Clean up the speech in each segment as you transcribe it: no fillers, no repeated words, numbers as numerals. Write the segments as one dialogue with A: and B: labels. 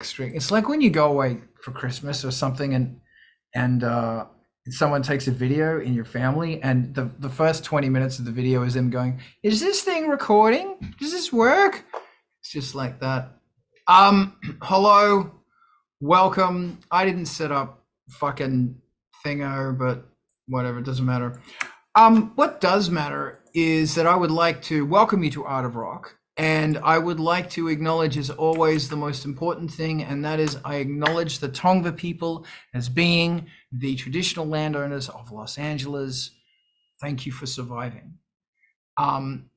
A: string. It's like when you go away for Christmas or something, and someone takes a video in your family, and the first 20 minutes of the video is them going, "Is this thing recording? Does this work?" It's just like that. Hello, welcome. I didn't set up fucking thingo, but whatever, it doesn't matter. What does matter is that I would like to welcome you to Art of Rock, and I would like to acknowledge, as always, the most important thing, and that is I acknowledge the Tongva people as being the traditional landowners of Los Angeles. Thank you for surviving.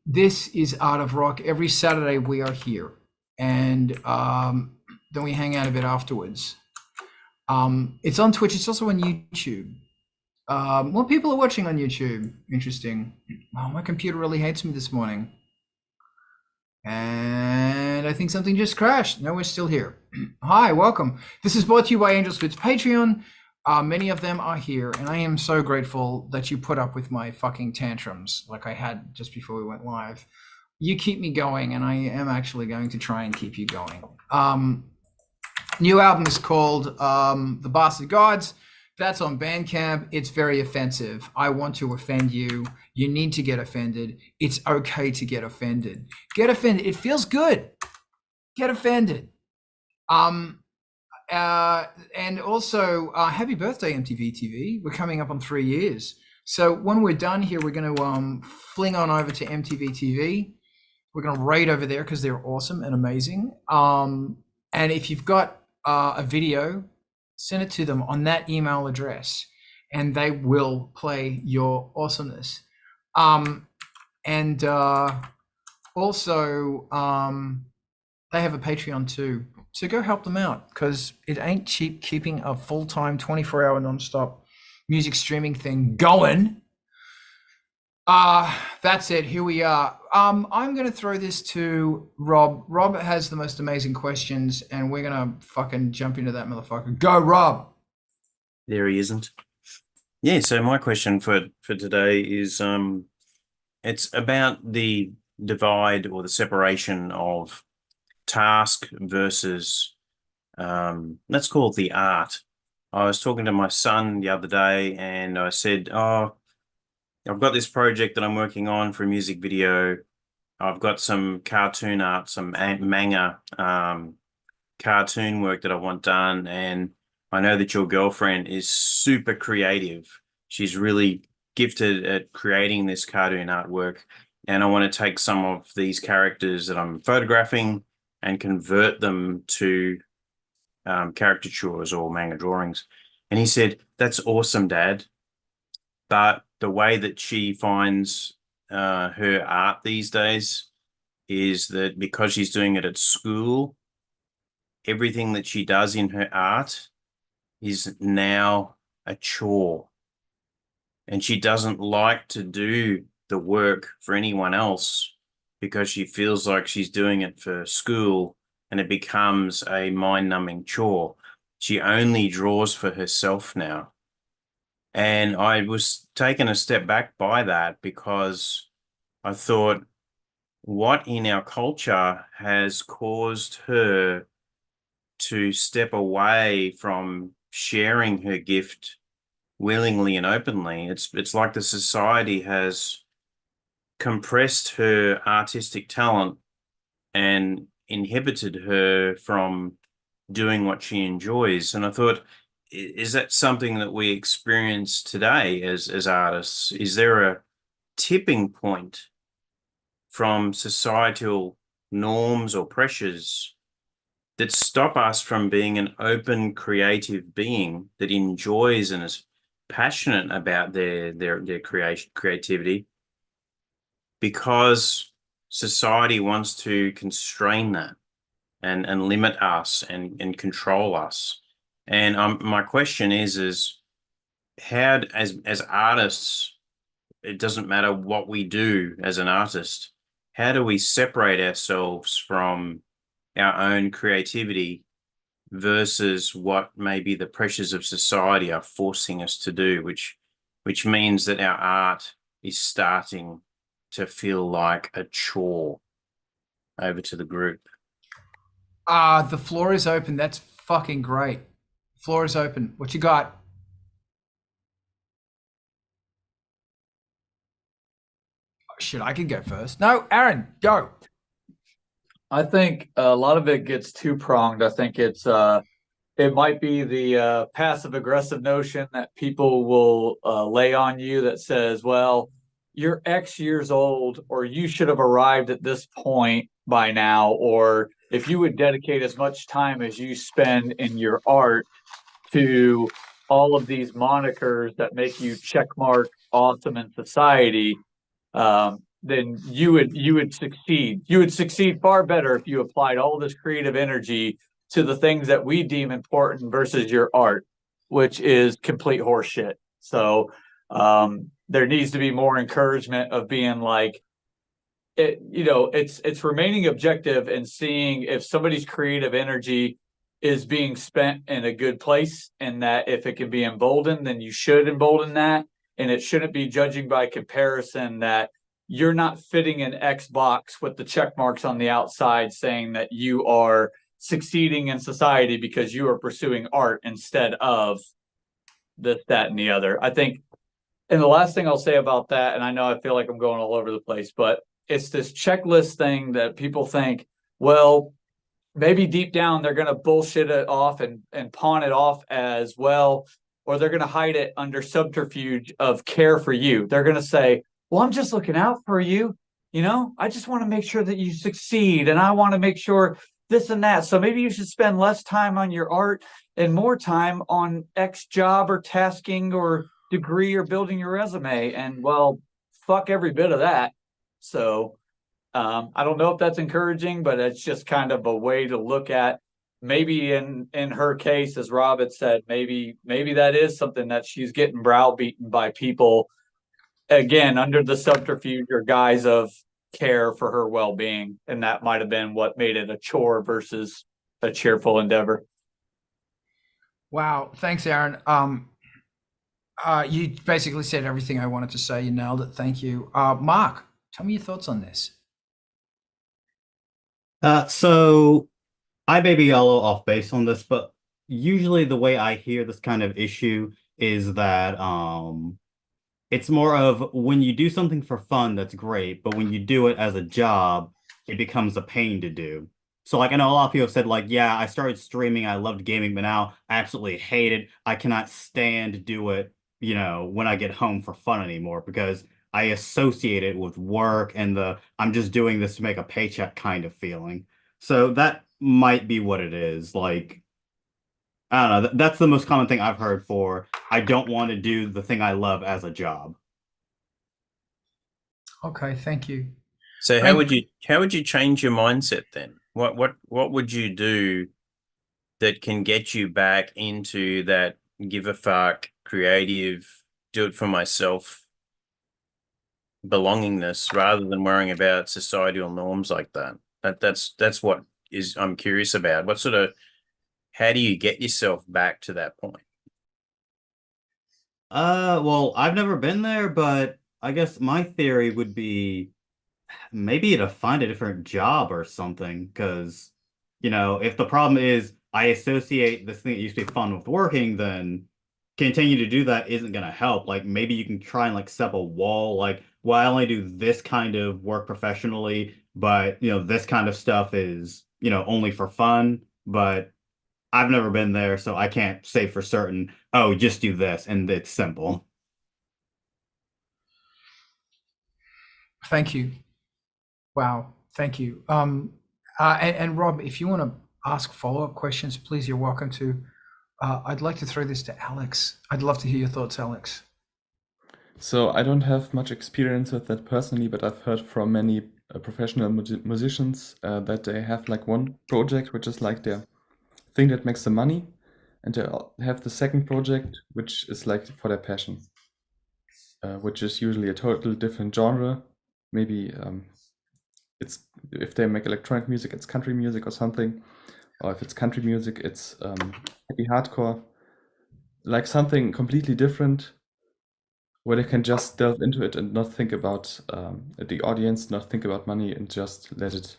A: This is Art of Rock. Every Saturday we are here, and then we hang out a bit afterwards. It's on Twitch. It's also on YouTube. More people are watching on YouTube. Interesting. Oh, my computer really hates me this morning. And I think something just crashed. No, we're still here. Hi, welcome. This is brought to you by ANGELSPIT'S Patreon. Many of them are here, and I am so grateful that you put up with my fucking tantrums like I had just before we went live. You keep me going, and I am actually going to try and keep you going. New album is called The Bastard Gods. That's on BANDCAMP. It's very offensive. I want to offend you. You need to get offended. It's okay to get offended. Get offended. It feels good. Get offended. And also, happy birthday, MTV TV. We're coming up on 3 years. So when we're done here, we're going to fling on over to MTV TV. We're going to raid over there because they're awesome and amazing. And if you've got a video, send it to them on that email address, and they will play your awesomeness. And also, they have a Patreon too. So go help them out, because it ain't cheap keeping a full-time 24-hour non-stop music streaming thing going. That's it. Here we are. I'm going to throw this to Rob. Rob has the most amazing questions, and we're going to fucking jump into that motherfucker. Go, Rob.
B: There he isn't. Yeah, so my question for today is it's about the divide or the separation of task versus let's call it the art. I was talking to my son the other day, and I said, "Oh, I've got this project that I'm working on for a music video. I've got some cartoon art, some manga cartoon work that I want done, and I know that your girlfriend is super creative. She's really gifted at creating this cartoon artwork, and I want to take some of these characters that I'm photographing and convert them to caricatures or manga drawings." And he said, "That's awesome, Dad. But the way that she finds her art these days is that because she's doing it at school, everything that she does in her art is now a chore. And she doesn't like to do the work for anyone else because she feels like she's doing it for school and it becomes a mind-numbing chore. She only draws for herself now." And I was taken a step back by that because I thought, what in our culture has caused her to step away from sharing her gift willingly and openly? It's like the society has compressed her artistic talent and inhibited her from doing what she enjoys. And I thought, is that something that we experience today as artists? Is there a tipping point from societal norms or pressures that stop us from being an open, creative being that enjoys and is passionate about their creativity, because society wants to constrain that and limit us and control us? And my question is how, as artists, it doesn't matter what we do as an artist, how do we separate ourselves from our own creativity versus what maybe the pressures of society are forcing us to do, which means that our art is starting to feel like a chore? Over to the group.
A: The floor is open. That's fucking great. Floor is open. What you got? Oh, shit, I can go first. No, Aaron, go.
C: I think a lot of it gets two-pronged. I think it might be the passive aggressive notion that people will lay on you that says, well, you're X years old, or you should have arrived at this point by now, or if you would dedicate as much time as you spend in your art to all of these monikers that make you checkmark awesome in society, then you would succeed. You would succeed far better if you applied all this creative energy to the things that we deem important versus your art, which is complete horseshit. So there needs to be more encouragement of being like, it's remaining objective and seeing if somebody's creative energy is being spent in a good place, and that if it can be emboldened, then you should embolden that. And it shouldn't be judging by comparison that you're not fitting an X box with the check marks on the outside saying that you are succeeding in society because you are pursuing art instead of this, that, and the other. I think, and the last thing I'll say about that, and I know I feel like I'm going all over the place, but it's this checklist thing that people think, well, maybe deep down they're going to bullshit it off and pawn it off as well, or they're going to hide it under subterfuge of care for you. They're going to say, well, I'm just looking out for you. I just want to make sure that you succeed, and I want to make sure this and that. So maybe you should spend less time on your art and more time on X job or tasking or degree or building your resume. And well, fuck every bit of that. So I don't know if that's encouraging, but it's just kind of a way to look at, maybe in her case, as Rob had said, maybe that is something that she's getting browbeaten by people, again, under the subterfuge or guise of care for her well-being. And that might have been what made it a chore versus a cheerful endeavor.
A: Wow, thanks, Aaron. You basically said everything I wanted to say. You nailed it. Thank you. Mark, tell me your thoughts on this.
D: So I may be a little off base on this, but usually the way I hear this kind of issue is that it's more of when you do something for fun, that's great, but when you do it as a job, it becomes a pain to do. So like I know a lot of people have said like, yeah, I started streaming, I loved gaming, but now I absolutely hate it. I cannot stand to do it, when I get home for fun anymore because I associate it with work and I'm just doing this to make a paycheck kind of feeling. So that might be what it is. Like, I don't know. That's the most common thing I've heard for I don't want to do the thing I love as a job.
A: Okay, thank you.
B: So how would you change your mindset then? What would you do that can get you back into that give a fuck, creative, do it for myself belongingness rather than worrying about societal norms like that? That's what I'm curious about. How do you get yourself back to that point?
D: Well, I've never been there, but I guess my theory would be maybe to find a different job or something, because, if the problem is I associate this thing that used to be fun with working, then continue to do that isn't going to help. Like maybe you can try and like set up a wall, like, well, I only do this kind of work professionally, but this kind of stuff is, only for fun. But I've never been there, so I can't say for certain, oh, just do this and it's simple.
A: Thank you. Wow, thank you. And Rob, if you want to ask follow-up questions, please, you're welcome to. I'd like to throw this to Alex. I'd love to hear your thoughts, Alex.
E: So I don't have much experience with that personally, but I've heard from many professional musicians that they have like one project, which is like their thing that makes the money, and they have the second project, which is like for their passion, which is usually a totally different genre. Maybe it's if they make electronic music, it's country music or something, or if it's country music, it's heavy hardcore, like something completely different, where they can just delve into it and not think about the audience, not think about money, and just let it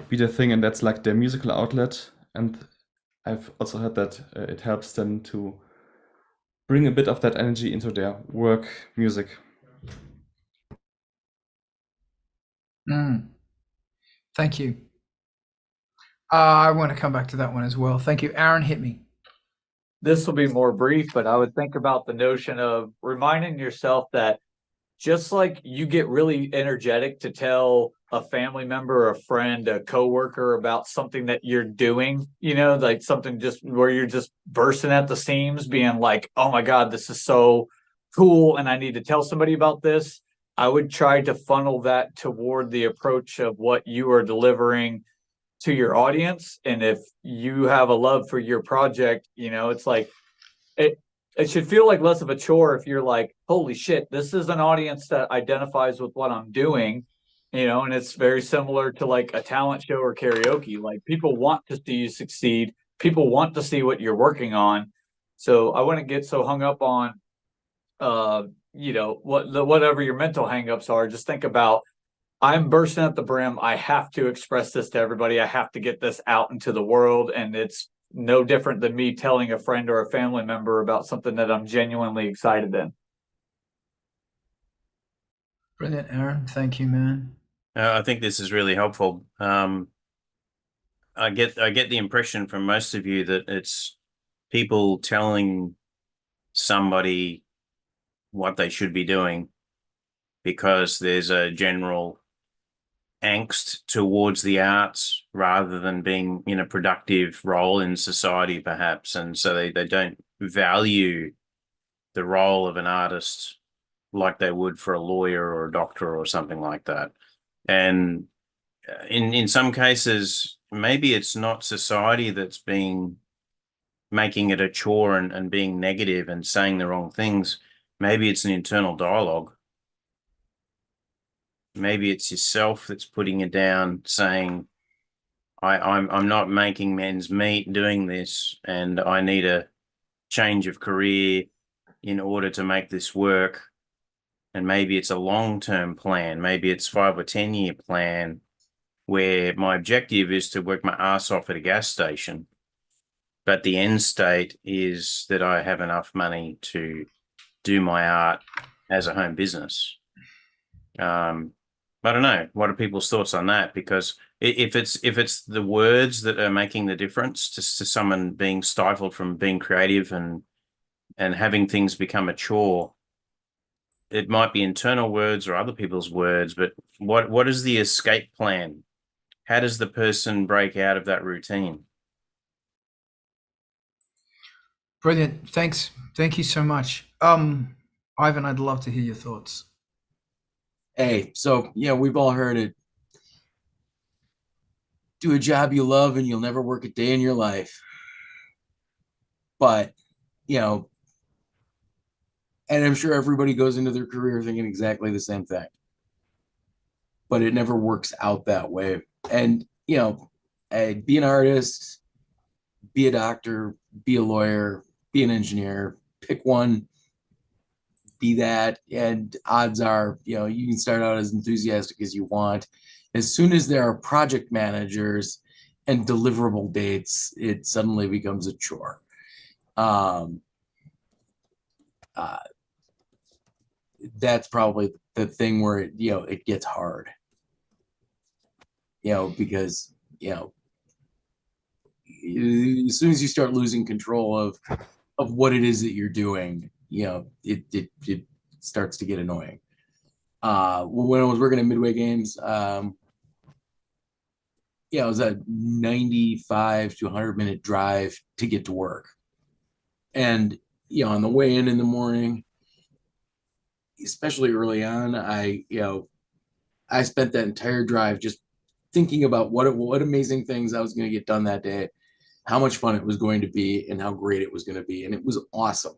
E: be their thing, and that's like their musical outlet. And I've also heard that it helps them to bring a bit of that energy into their work music.
A: Thank you. I want to come back to that one as well. Thank you. Aaron, hit me.
C: This will be more brief, but I would think about the notion of reminding yourself that just like you get really energetic to tell a family member, a friend, a coworker about something that you're doing, you know, like something just where you're just bursting at the seams, being like, oh my God, this is so cool, and I need to tell somebody about this. I would try to funnel that toward the approach of what you are delivering to your audience. And if you have a love for your project, you know, it's like it should feel like less of a chore if you're like, holy shit, this is an audience that identifies with what I'm doing, you know. And it's very similar to like a talent show or karaoke. Like, people want to see you succeed, people want to see what you're working on. So I wouldn't get so hung up on you know, whatever your mental hangups are. Just think about, I'm bursting at the brim. I have to express this to everybody. I have to get this out into the world. And it's no different than me telling a friend or a family member about something that I'm genuinely excited in.
A: Brilliant, Aaron. Thank you, man.
B: I think this is really helpful. I get the impression from most of you that it's people telling somebody what they should be doing because there's a general angst towards the arts rather than being in a productive role in society, perhaps. And so they don't value the role of an artist like they would for a lawyer or a doctor or something like that. And in some cases, maybe it's not society that's making it a chore and being negative and saying the wrong things. Maybe it's an internal dialogue. Maybe it's yourself that's putting it down, saying, I'm not making men's meat doing this, and I need a change of career in order to make this work. And maybe it's a long-term plan. Maybe it's 5 or 10-year plan where my objective is to work my ass off at a gas station, but the end state is that I have enough money to do my art as a home business. I don't know. What are people's thoughts on that? Because if it's the words that are making the difference to someone being stifled from being creative and having things become a chore, it might be internal words or other people's words, but what is the escape plan? How does the person break out of that routine?
A: Brilliant. Thanks. Thank you so much. Ivan, I'd love to hear your thoughts.
F: Hey, so yeah, we've all heard it. Do a job you love and you'll never work a day in your life. But, you know, and I'm sure everybody goes into their career thinking exactly the same thing. But it never works out that way. And, you know, be an artist, be a doctor, be a lawyer, be an engineer, pick one, be that, and odds are, you know, you can start out as enthusiastic as you want. As soon as there are project managers and deliverable dates, it suddenly becomes a chore. That's probably the thing where it, you know, it gets hard. You know, because, you know, as soon as you start losing control of what it is that you're doing, you know, it starts to get annoying. When I was working at Midway Games, yeah, it was a 95 to 100-minute drive to get to work. And, you know, on the way in the morning, especially early on, I spent that entire drive just thinking about what amazing things I was going to get done that day, how much fun it was going to be, and how great it was going to be. And it was awesome.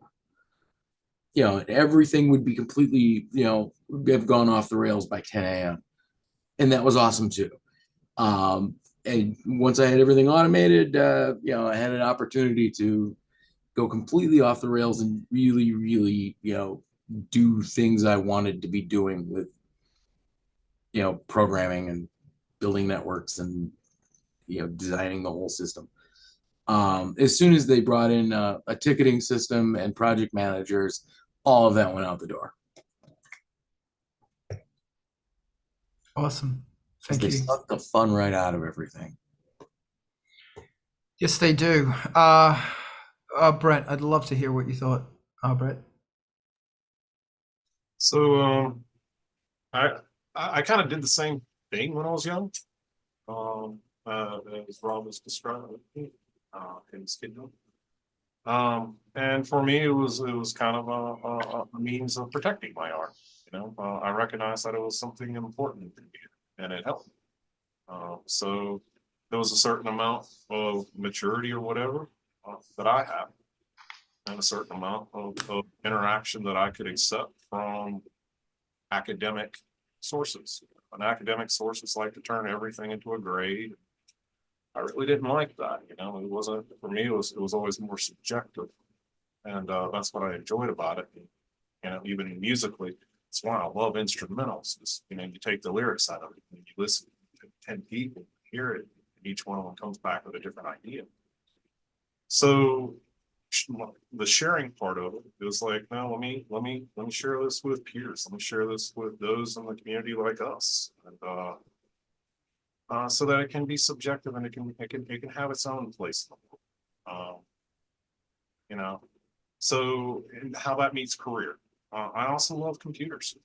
F: You know, everything would be completely, you know, have gone off the rails by 10 a.m. And that was awesome too. And once I had everything automated, you know, I had an opportunity to go completely off the rails and really, really, you know, do things I wanted to be doing with, you know, programming and building networks and designing the whole system. As soon as they brought in a ticketing system and project managers, all of that went out the door.
A: Awesome.
F: 'Cause
A: Thank
F: they
A: you.
F: suck the fun right out of everything.
A: Yes, they do. Brent, I'd love to hear what you thought. Brett.
G: So I kind of did the same thing when I was young. As Rob was describing in his kingdom. And for me, it was kind of a means of protecting my art. I recognized that it was something important to me, and it helped. So there was a certain amount of maturity or whatever that I had, and a certain amount of interaction that I could accept from academic sources. And academic sources like to turn everything into a grade. I really didn't like that. It wasn't, for me, it was always more subjective. And that's what I enjoyed about it. Even musically, it's why I love instrumentals. You take the lyrics out of it and you listen to 10 people, hear it, and each one of them comes back with a different idea. So the sharing part of it was like, no, let me share this with peers. Let me share this with those in the community like us, and so that it can be subjective and it can have its own place in the world. So and how that meets career. I also love computers.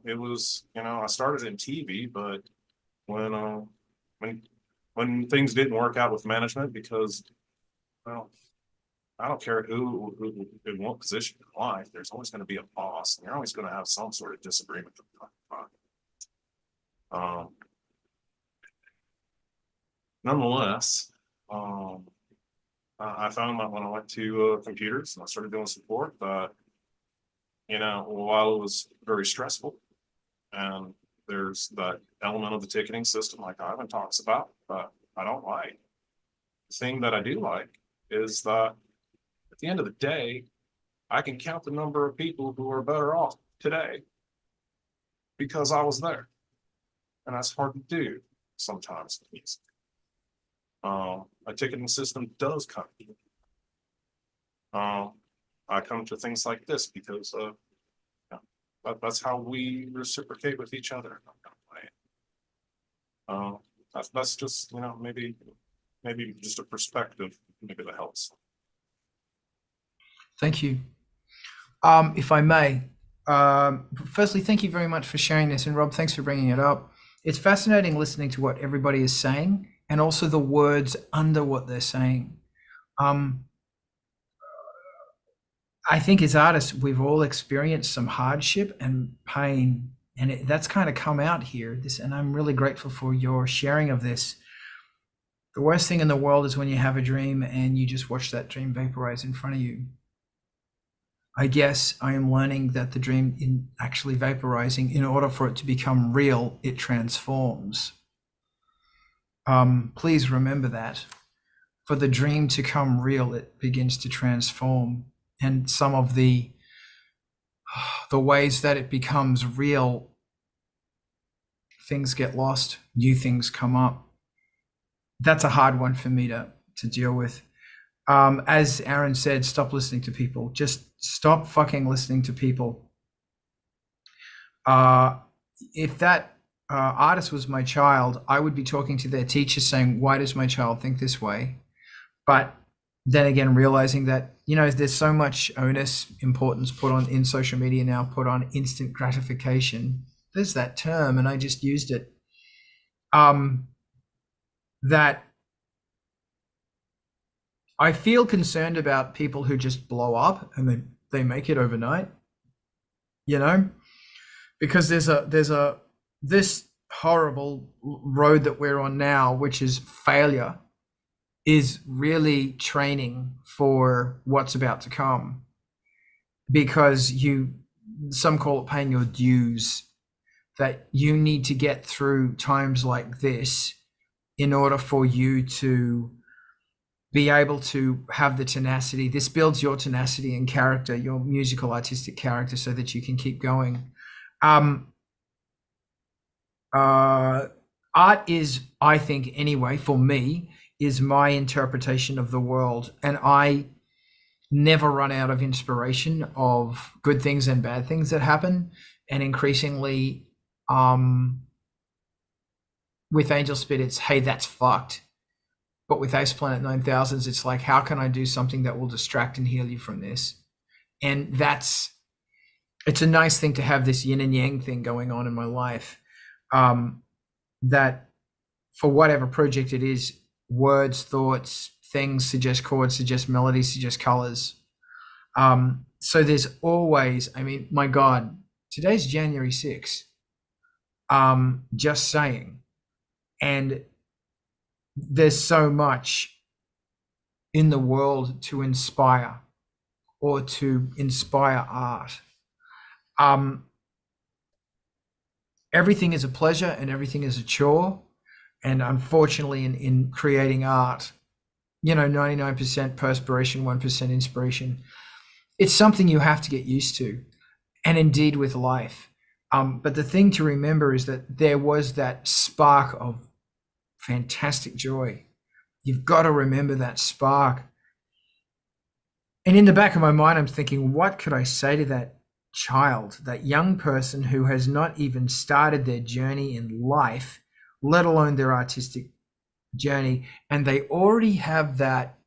G: It was, I started in TV, but when things didn't work out with management, because, well, I don't care who in what position in life, there's always going to be a boss, and you're always going to have some sort of disagreement from time to time. Nonetheless, I found that when I went to computers and I started doing support, while it was very stressful, and there's that element of the ticketing system like Ivan talks about, but I don't like. The thing that I do like is that at the end of the day, I can count the number of people who are better off today because I was there. And that's hard to do sometimes. A ticketing system does come. I come to things like this because that's how we reciprocate with each other. That's just, maybe just a perspective, maybe that helps.
A: Thank you. If I may, firstly, thank you very much for sharing this. And Rob, thanks for bringing it up. It's fascinating listening to what everybody is saying and also the words under what they're saying. I think as artists, we've all experienced some hardship and pain, and that's kind of come out here. And I'm really grateful for your sharing of this. The worst thing in the world is when you have a dream and you just watch that dream vaporize in front of you. I guess I am learning that the dream in actually vaporizing, in order for it to become real, it transforms. Please remember that. For the dream to come real, it begins to transform. And some of the ways that it becomes real, things get lost, new things come up. That's a hard one for me to deal with. As Aaron said, stop listening to people. Just stop fucking listening to people. If that artist was my child, I would be talking to their teacher saying, why does my child think this way? But then again, realizing that, there's so much onus, importance put on in social media now, put on instant gratification. There's that term, and I just used it. That I feel concerned about people who just blow up and they make it overnight, because there's this horrible road that we're on now, which is failure, is really training for what's about to come, because some call it paying your dues, that you need to get through times like this in order for you to be able to have the tenacity. This builds your tenacity and character, your musical artistic character, so that you can keep going. I art is, I think anyway, for me, is my interpretation of the world. And I never run out of inspiration of good things and bad things that happen. And increasingly, with Angel Spit, it's, hey, that's fucked. But with Ace Planet 9000s, it's like, how can I do something that will distract and heal you from this? And it's a nice thing to have this yin and yang thing going on in my life. That for whatever project it is, words, thoughts, things suggest chords, suggest melodies, suggest colors. So there's always, I mean, my God, today's January 6th. Just saying. And there's so much in the world to inspire or to inspire art. Everything is a pleasure and everything is a chore. And unfortunately, in creating art, 99% perspiration, 1% inspiration. It's something you have to get used to, and indeed with life. But the thing to remember is that there was that spark of fantastic joy. You've got to remember that spark. And in the back of my mind, I'm thinking, what could I say to that child, that young person who has not even started their journey in life, let alone their artistic journey, and they already have that,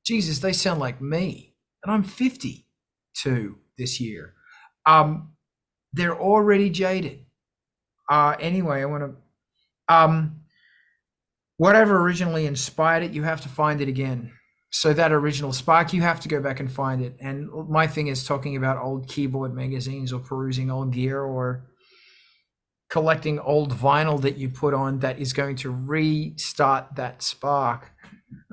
A: Jesus, they sound like me, and I'm 52 this year. They're already jaded. Anyway, I want to, whatever originally inspired it, you have to find it again. So that original spark, you have to go back and find it. And my thing is talking about old keyboard magazines or perusing old gear or collecting old vinyl that you put on that is going to restart that spark.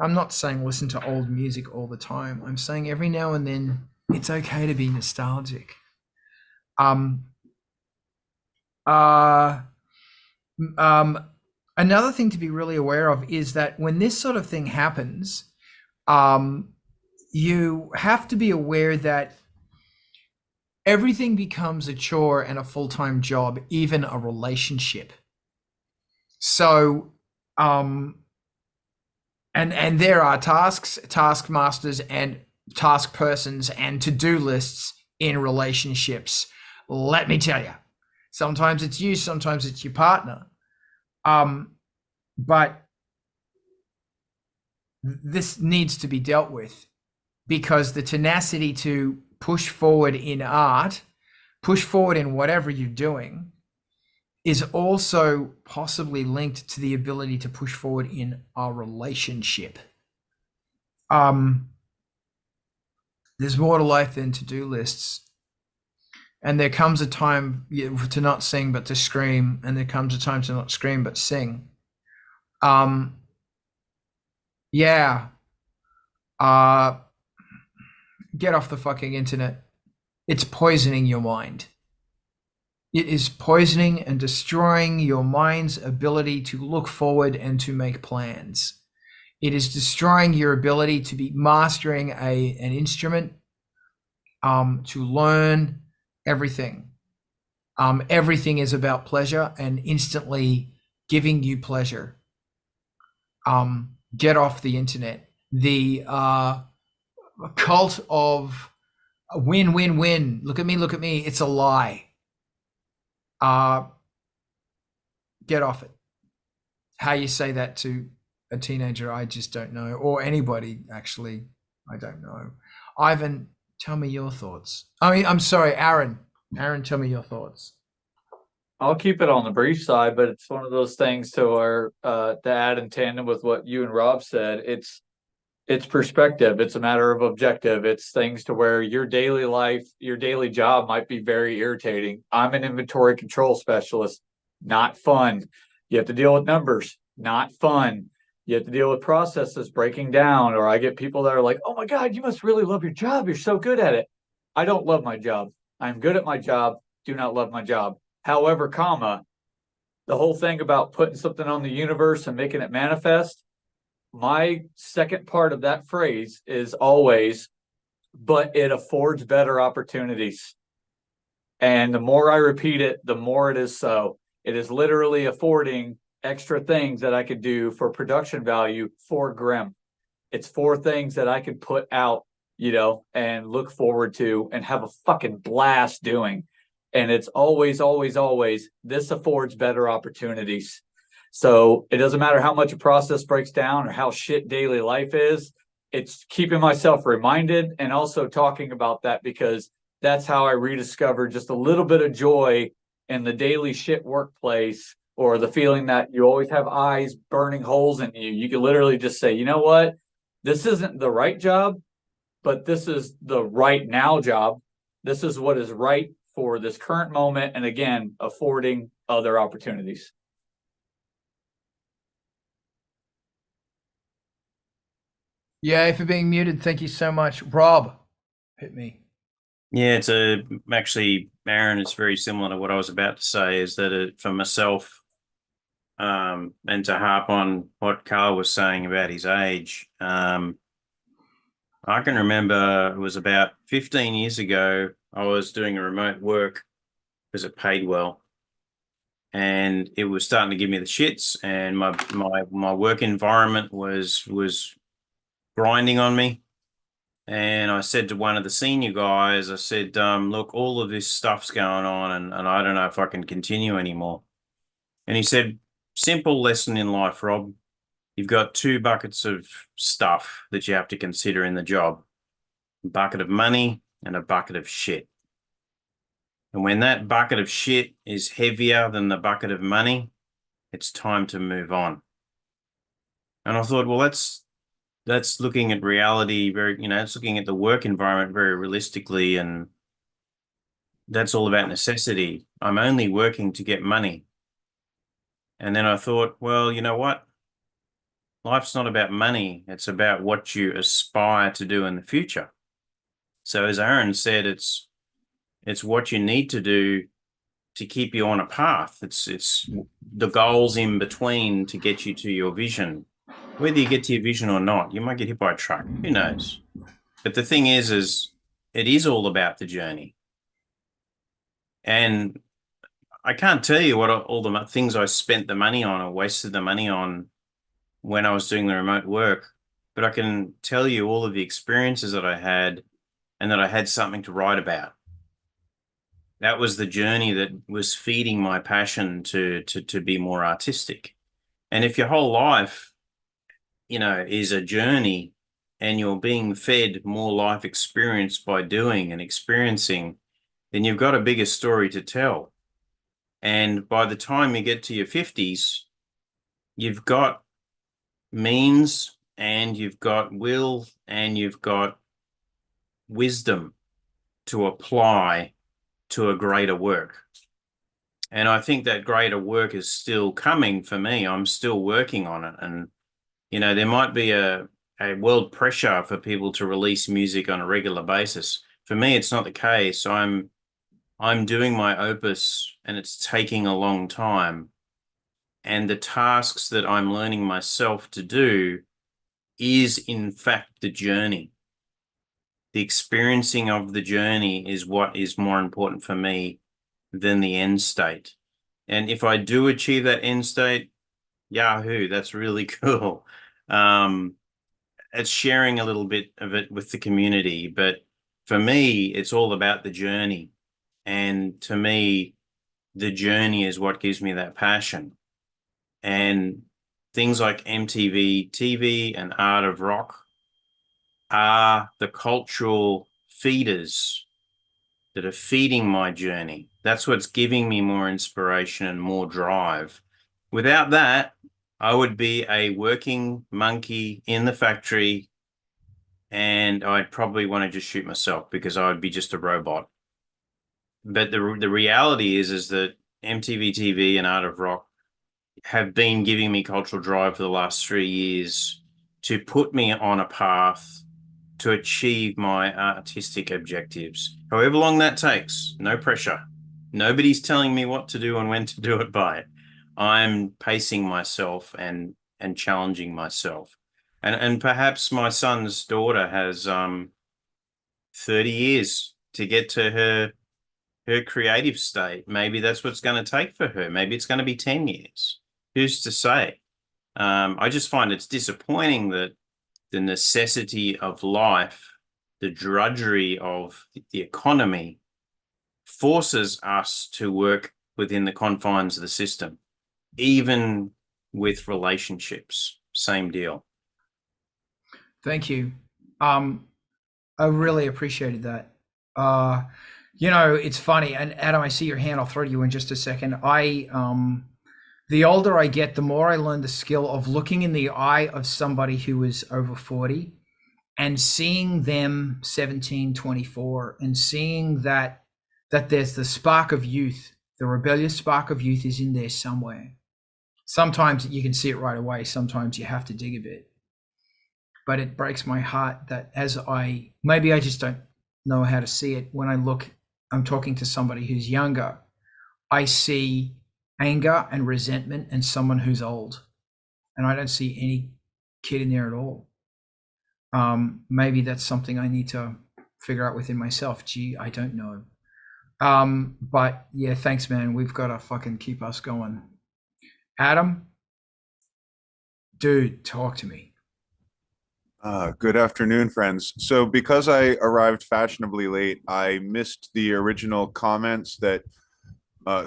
A: I'm not saying listen to old music all the time. I'm saying every now and then it's okay to be nostalgic. Another thing to be really aware of is that when this sort of thing happens, you have to be aware that everything becomes a chore and a full-time job, even a relationship. So, and there are tasks, taskmasters and task persons and to-do lists in relationships. Let me tell you, sometimes it's you, sometimes it's your partner. But this needs to be dealt with because the tenacity to push forward in art, push forward in whatever you're doing, is also possibly linked to the ability to push forward in our relationship. There's more to life than to-do lists. And there comes a time to not sing, but to scream. And there comes a time to not scream, but sing. Get off the fucking internet. It's poisoning your mind. It is poisoning and destroying your mind's ability to look forward and to make plans. It is destroying your ability to be mastering an instrument, to learn everything. Everything is about pleasure and instantly giving you pleasure. Get off the internet. The cult of win, win, win. Look at me. It's a lie. Get off it. How you say that to a teenager, I just don't know. Or anybody, actually, I don't know. Ivan, tell me your thoughts. I mean, I'm sorry, Aaron. Aaron, tell me your thoughts.
C: I'll keep it on the brief side, but it's one of those things to add in tandem with what you and Rob said. It's perspective. It's a matter of objective. It's things to where your daily life, your daily job might be very irritating. I'm an inventory control specialist. Not fun. You have to deal with numbers. Not fun. You have to deal with processes breaking down, or I get people that are like, oh my God, you must really love your job. You're so good at it. I don't love my job. I'm good at my job. Do not love my job. However, the whole thing about putting something on the universe and making it manifest, my second part of that phrase is always, but it affords better opportunities. And the more I repeat it, the more it is so. It is literally affording extra things that I could do for production value for Grim. It's 4 things that I could put out, you know, and look forward to and have a fucking blast doing. And it's always, always, always, this affords better opportunities. So it doesn't matter how much a process breaks down or how shit daily life is. It's keeping myself reminded and also talking about that, because that's how I rediscover just a little bit of joy in the daily shit workplace, or the feeling that you always have eyes burning holes in you. You can literally just say, you know what? This isn't the right job, but this is the right now job. This is what is right for this current moment. And again, affording other opportunities.
A: Yeah, if you're being muted, thank you so much. Rob, hit me.
B: Yeah, it's actually, Aaron, it's very similar to what I was about to say, is that for myself, and to harp on what Carl was saying about his age, I can remember it was about 15 years ago, I was doing a remote work because it paid well, and it was starting to give me the shits, and my work environment was grinding on me. And I said to one of the senior guys, I said, look, all of this stuff's going on, and I don't know if I can continue anymore. And he said, simple lesson in life, Rob. You've got 2 buckets of stuff that you have to consider in the job: a bucket of money and a bucket of shit. And when that bucket of shit is heavier than the bucket of money, it's time to move on. And I thought, well, that's looking at reality very, it's looking at the work environment very realistically, and that's all about necessity. I'm only working to get money. And then I thought, well, you know what? Life's not about money. It's about what you aspire to do in the future. So as Aaron said, it's what you need to do to keep you on a path. It's the goals in between to get you to your vision. Whether you get to your vision or not, you might get hit by a truck. Who knows? But the thing is it is all about the journey. And I can't tell you what all the things I spent the money on or wasted the money on when I was doing the remote work, but I can tell you all of the experiences that I had, and that I had something to write about. That was the journey that was feeding my passion to be more artistic. And if your whole life, is a journey, and you're being fed more life experience by doing and experiencing, then you've got a bigger story to tell. And by the time you get to your 50s, you've got means, and you've got will, and you've got wisdom to apply to a greater work. And I think that greater work is still coming for me. I'm still working on it. And, there might be a world pressure for people to release music on a regular basis. For me, it's not the case. I'm doing my opus, and it's taking a long time. And the tasks that I'm learning myself to do is, in fact, the journey. The experiencing of the journey is what is more important for me than the end state. And if I do achieve that end state, yahoo, that's really cool. It's sharing a little bit of it with the community. But for me, it's all about the journey. And to me, the journey is what gives me that passion. And things like MTV TV and Art of Rock are the cultural feeders that are feeding my journey. That's what's giving me more inspiration and more drive. Without that, I would be a working monkey in the factory, and I'd probably want to just shoot myself because I would be just a robot. But the reality is that MTV TV and Art of Rock have been giving me cultural drive for the last 3 years to put me on a path to achieve my artistic objectives. However long that takes, no pressure. Nobody's telling me what to do and when to do it by. I'm pacing myself and challenging myself. And perhaps my son's daughter has 30 years to get to her creative state. Maybe that's what's going to take for her. Maybe it's going to be 10 years. who's to say? I just find it's disappointing that the necessity of life, the drudgery of the economy, forces us to work within the confines of the system, even with relationships. Same deal.
A: Thank you. I really appreciated that. You know, it's funny, and Adam, I see your hand. I'll throw to you in just a second. The older I get, the more I learn the skill of looking in the eye of somebody who is over 40 and seeing them 17, 24, and seeing that there's the spark of youth, the rebellious spark of youth is in there somewhere. Sometimes you can see it right away. Sometimes you have to dig a bit. But it breaks my heart that maybe I just don't know how to see it. When I'm talking to somebody who's younger, I see anger and resentment and someone who's old, and I don't see any kid in there at all. Maybe that's something I need to figure out within myself. Gee, I don't know. But yeah, thanks, man. We've got to fucking keep us going. Adam, dude, talk to me.
H: Good afternoon, friends. So because I arrived fashionably late, I missed the original comments that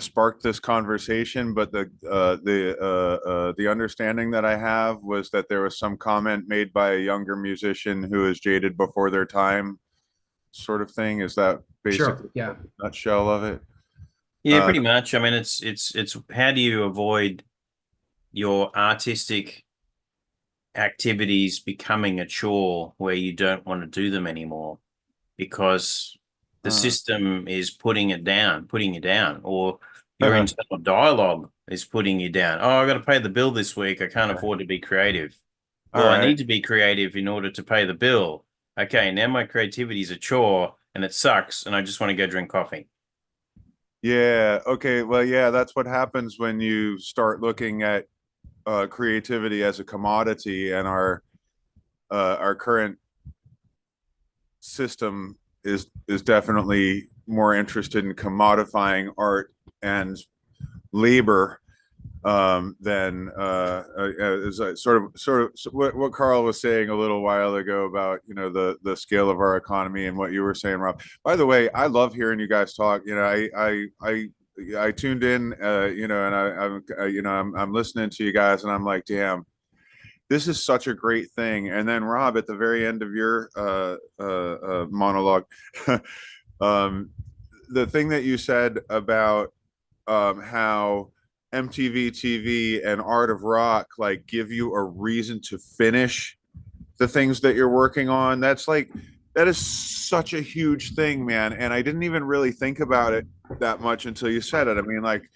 H: sparked this conversation, but the understanding that I have was that there was some comment made by a younger musician who is jaded before their time, sort of thing. Is that basically
A: Sure, yeah.
H: a nutshell of it?
B: Yeah, pretty much. I mean, it's how do you avoid your artistic activities becoming a chore where you don't want to do them anymore because the system is putting you down, or your internal dialogue is putting you down. Oh, I got to pay the bill this week. I can't afford to be creative. Well, I need to be creative in order to pay the bill. Okay, now my creativity is a chore and it sucks and I just want to go drink coffee.
H: Yeah. Okay. Well, yeah, that's what happens when you start looking at creativity as a commodity, and our current system is definitely more interested in commodifying art and labor than is sort of what Carl was saying a little while ago about, you know, the scale of our economy, and what you were saying, Rob. By the way, I love hearing you guys talk. You know, I tuned in, you know, and I'm listening to you guys, and I'm like, damn, this is such a great thing. And then Rob, at the very end of your monologue, the thing that you said about how MTV TV and Art of Rock like give you a reason to finish the things that you're working on. That is such a huge thing, man. And I didn't even really think about it that much until you said it. I mean, like,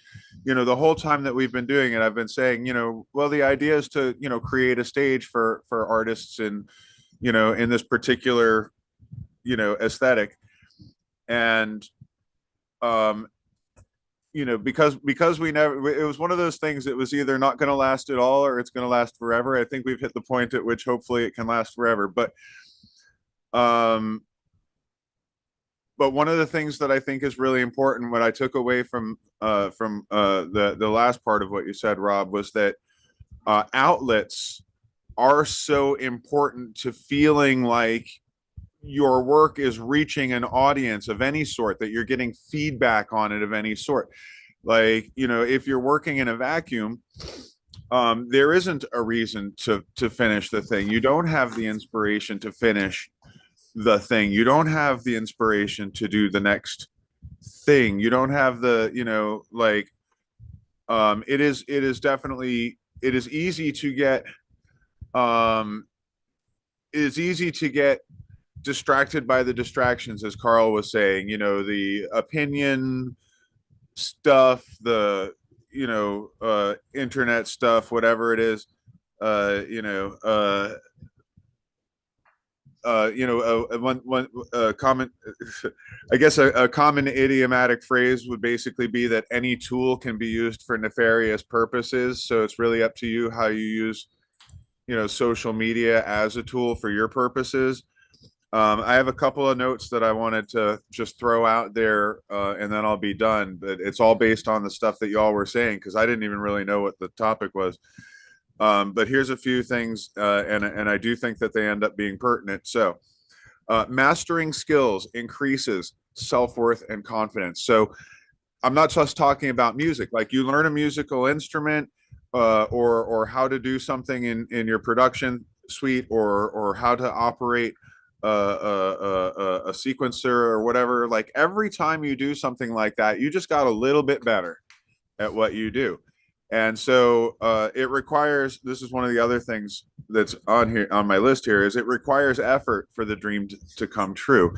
H: you know, the whole time that we've been doing it, I've been saying, you know, well, the idea is to, you know, create a stage for artists and, you know, in this particular, you know, aesthetic. And you know, because we never, it was one of those things that was either not going to last at all or it's going to last forever. I think we've hit the point at which hopefully it can last forever. But one of the things that I think is really important, what I took away from the last part of what you said, Rob, was that outlets are so important to feeling like your work is reaching an audience of any sort, that you're getting feedback on it of any sort. Like, you know, if you're working in a vacuum, there isn't a reason to finish the thing. You don't have the inspiration to finish the thing. You don't have the inspiration to do the next thing. You don't have the, you know, like, it is easy to get, distracted by the distractions, as Carl was saying, you know, the opinion stuff, the, you know, internet stuff, whatever it is, you know, one common, I guess a common idiomatic phrase would basically be that any tool can be used for nefarious purposes. So it's really up to you how you use, you know, social media as a tool for your purposes. I have a couple of notes that I wanted to just throw out there, and then I'll be done. But it's all based on the stuff that y'all were saying, because I didn't even really know what the topic was. But here's a few things, and I do think that they end up being pertinent. So, mastering skills increases self-worth and confidence. So I'm not just talking about music. Like, you learn a musical instrument, or how to do something in your production suite, or how to operate a sequencer or whatever. Like, every time you do something like that, you just got a little bit better at what you do. And so it requires, this is one of the other things that's on here on my list here, is it requires effort for the dream to come true.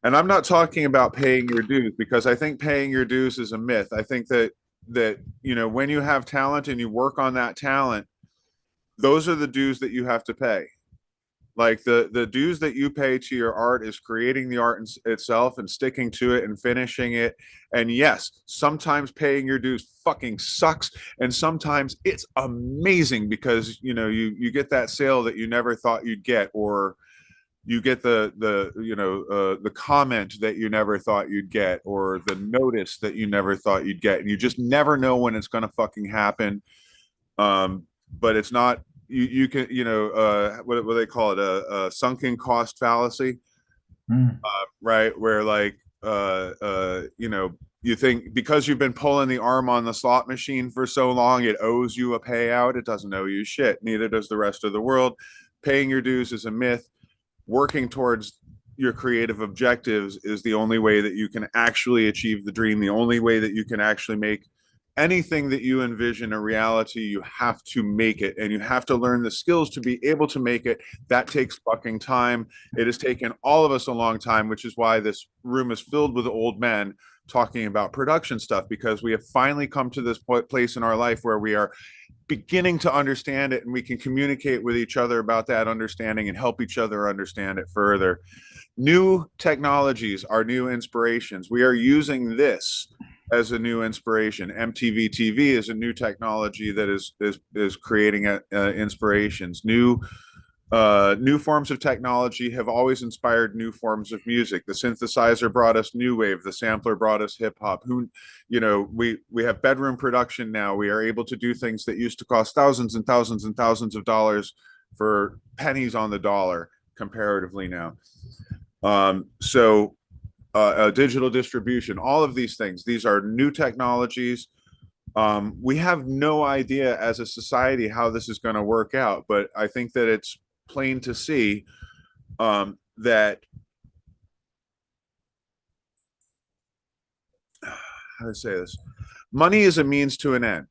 H: And I'm not talking about paying your dues, because I think paying your dues is a myth. I think that when you have talent and you work on that talent, those are the dues that you have to pay. Like, the dues that you pay to your art is creating the art itself and sticking to it and finishing it. And yes, sometimes paying your dues fucking sucks, and sometimes it's amazing, because you get that sale that you never thought you'd get, or you get the comment that you never thought you'd get, or the notice that you never thought you'd get, and you just never know when it's going to fucking happen. But it's not, you can, what do they call it, a sunken cost fallacy. Right, where, like, you think because you've been pulling the arm on the slot machine for so long, it owes you a payout. It doesn't owe you shit. Neither does the rest of the world. Paying your dues is a myth. Working towards your creative objectives is the only way that you can actually achieve the dream. The only way that you can actually make anything that you envision a reality. You have to make it, and you have to learn the skills to be able to make it. That takes fucking time. It has taken all of us a long time, which is why this room is filled with old men talking about production stuff, because we have finally come to this place in our life where we are beginning to understand it, and we can communicate with each other about that understanding and help each other understand it further. New technologies are new inspirations. We are using this as a new inspiration. MTV TV is a new technology that is creating inspirations. New forms of technology have always inspired new forms of music. The synthesizer brought us new wave. The sampler brought us hip hop. We have bedroom production now. We are able to do things that used to cost thousands and thousands and thousands of dollars for pennies on the dollar comparatively now. Digital distribution, all of these things, these are new technologies. We have no idea as a society how this is going to work out, but I think that it's plain to see that, how to say this, money is a means to an end,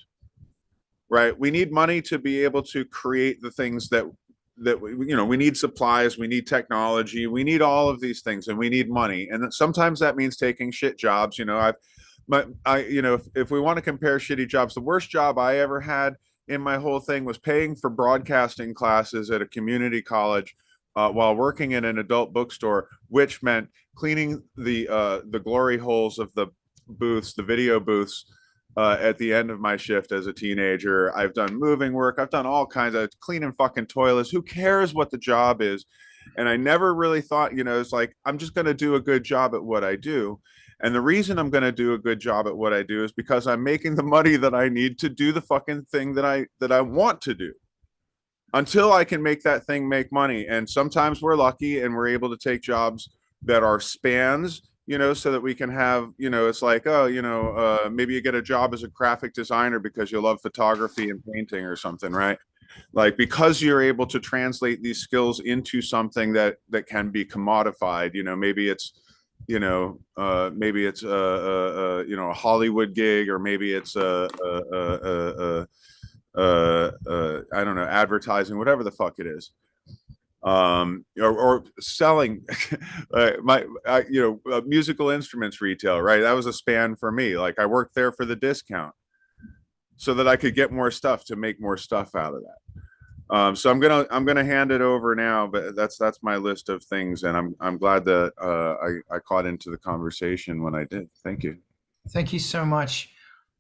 H: right? We need money to be able to create the things that we need supplies, we need technology, we need all of these things, and we need money. And sometimes that means taking shit jobs. If we want to compare shitty jobs, the worst job I ever had in my whole thing was paying for broadcasting classes at a community college while working in an adult bookstore, which meant cleaning the glory holes of the booths, the video booths, at the end of my shift as a teenager. I've done moving work. I've done all kinds of cleaning fucking toilets. Who cares what the job is? And I never really thought, it's like, I'm just going to do a good job at what I do. And the reason I'm going to do a good job at what I do is because I'm making the money that I need to do the fucking thing that I want to do, until I can make that thing make money. And sometimes we're lucky and we're able to take jobs that are spans, so that we can have, it's like, maybe you get a job as a graphic designer because you love photography and painting or something, right? Like, because you're able to translate these skills into something that can be commodified. Maybe it's a Hollywood gig, or maybe it's I don't know, advertising, whatever the fuck it is. Or selling musical instruments retail, right? That was a span for me. Like, I worked there for the discount so that I could get more stuff to make more stuff out of that. So I'm gonna hand it over now, but that's my list of things, and I'm glad that I caught into the conversation when I did. Thank you.
A: Thank you so much.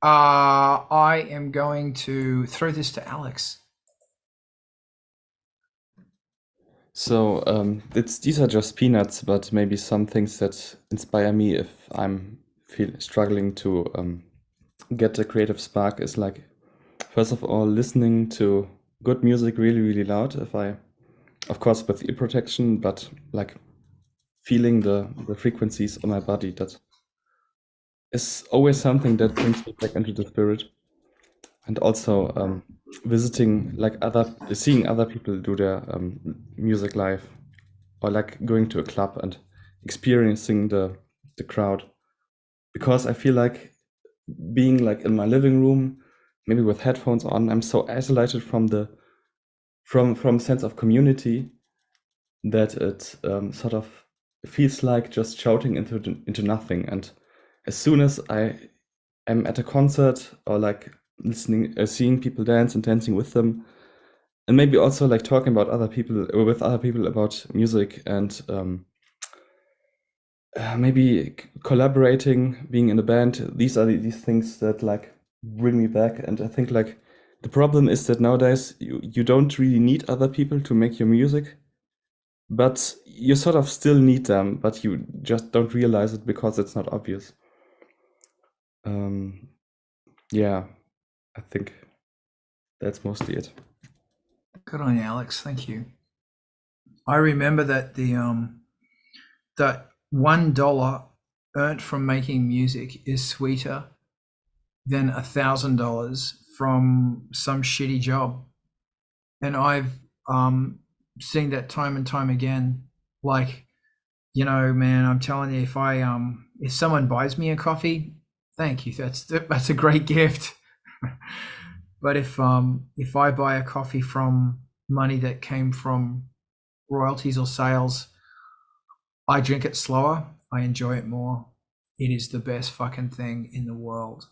A: I am going to throw this to Alex.
E: So these are just peanuts, but maybe some things that inspire me if I'm struggling to get a creative spark is like, first of all, listening to good music really, really loud. Of course, with ear protection, but like feeling the frequencies on my body. That is always something that brings me back into the spirit. And also visiting, like seeing other people do their music live, or like going to a club and experiencing the crowd. Because I feel like being like in my living room, maybe with headphones on, I'm so isolated from sense of community that it sort of feels like just shouting into nothing. And as soon as I am at a concert or like seeing people dance and dancing with them, and maybe also like talking about with other people about music, and maybe collaborating, being in a band, these are these things that like bring me back. And I think like the problem is that nowadays you don't really need other people to make your music, but you sort of still need them, but you just don't realize it because it's not obvious. Yeah, I think that's mostly it.
A: Good on you, Alex. Thank you. I remember that that $1 earned from making music is sweeter than $1,000 from some shitty job. And I've seen that time and time again. Like, you know, man, I'm telling you, if someone buys me a coffee, thank you. That's a great gift. But if I buy a coffee from money that came from royalties or sales, I drink it slower. I enjoy it more. It is the best fucking thing in the world.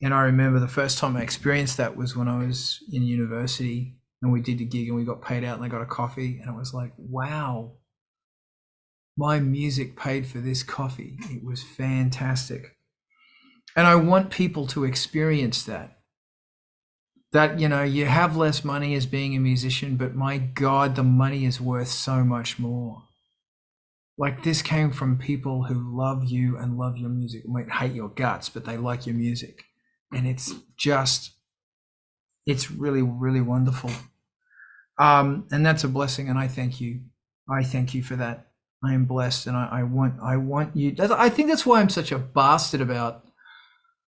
A: And I remember the first time I experienced that was when I was in university and we did a gig and we got paid out and I got a coffee and it was like, wow, my music paid for this coffee. It was fantastic. And I want people to experience that. That, you know, you have less money as being a musician, but my God, the money is worth so much more. Like, this came from people who love you and love your music, might hate your guts, but they like your music. And it's really, really wonderful. And that's a blessing. And I thank you. I thank you for that. I am blessed. And I want you. I think that's why I'm such a bastard about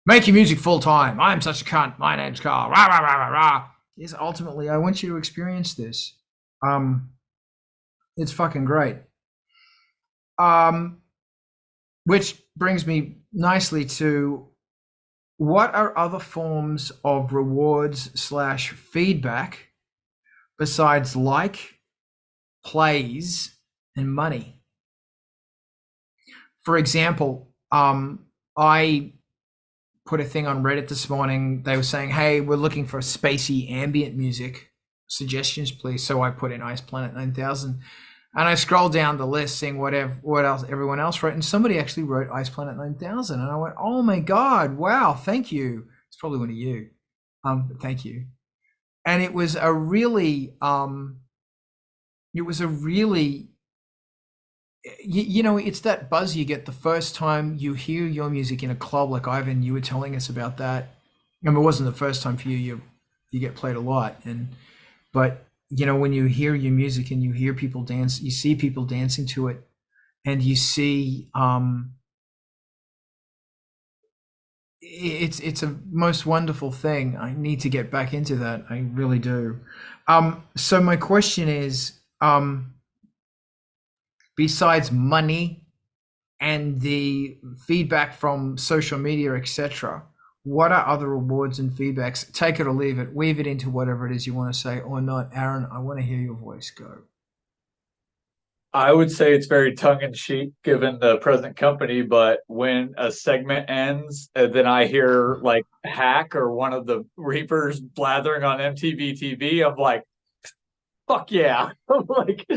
A: making music full time. I'm such a cunt. My name's Carl. Rah, rah, rah, rah, rah. Yes, ultimately, I want you to experience this. It's fucking great. Which brings me nicely to, what are other forms of rewards / feedback besides like, plays, and money? For example, I put a thing on Reddit this morning. They were saying, hey, we're looking for spacey ambient music suggestions, please. So I put in Ice Planet 9000. And I scrolled down the list, seeing what else everyone else wrote, and somebody actually wrote Ice Planet 9000, and I went, "Oh my God, wow, thank you." It's probably one of you, but thank you. And it was a really, you know, it's that buzz you get the first time you hear your music in a club, like Ivan, you were telling us about that. I mean, it wasn't the first time for you. You get played a lot, but. You know, when you hear your music and you hear people dance, you see people dancing to it, and you see it's a most wonderful thing. I need to get back into that. I really do. So my question is, besides money and the feedback from social media, etc., what are other rewards and feedbacks? Take it or leave it. Weave it into whatever it is you want to say or not. Aaron, I want to hear your voice. Go.
C: I would say it's very tongue-in-cheek given the present company, but when a segment ends, then I hear like Hack or one of the Reapers blathering on MTV TV. I'm like, fuck yeah. Like,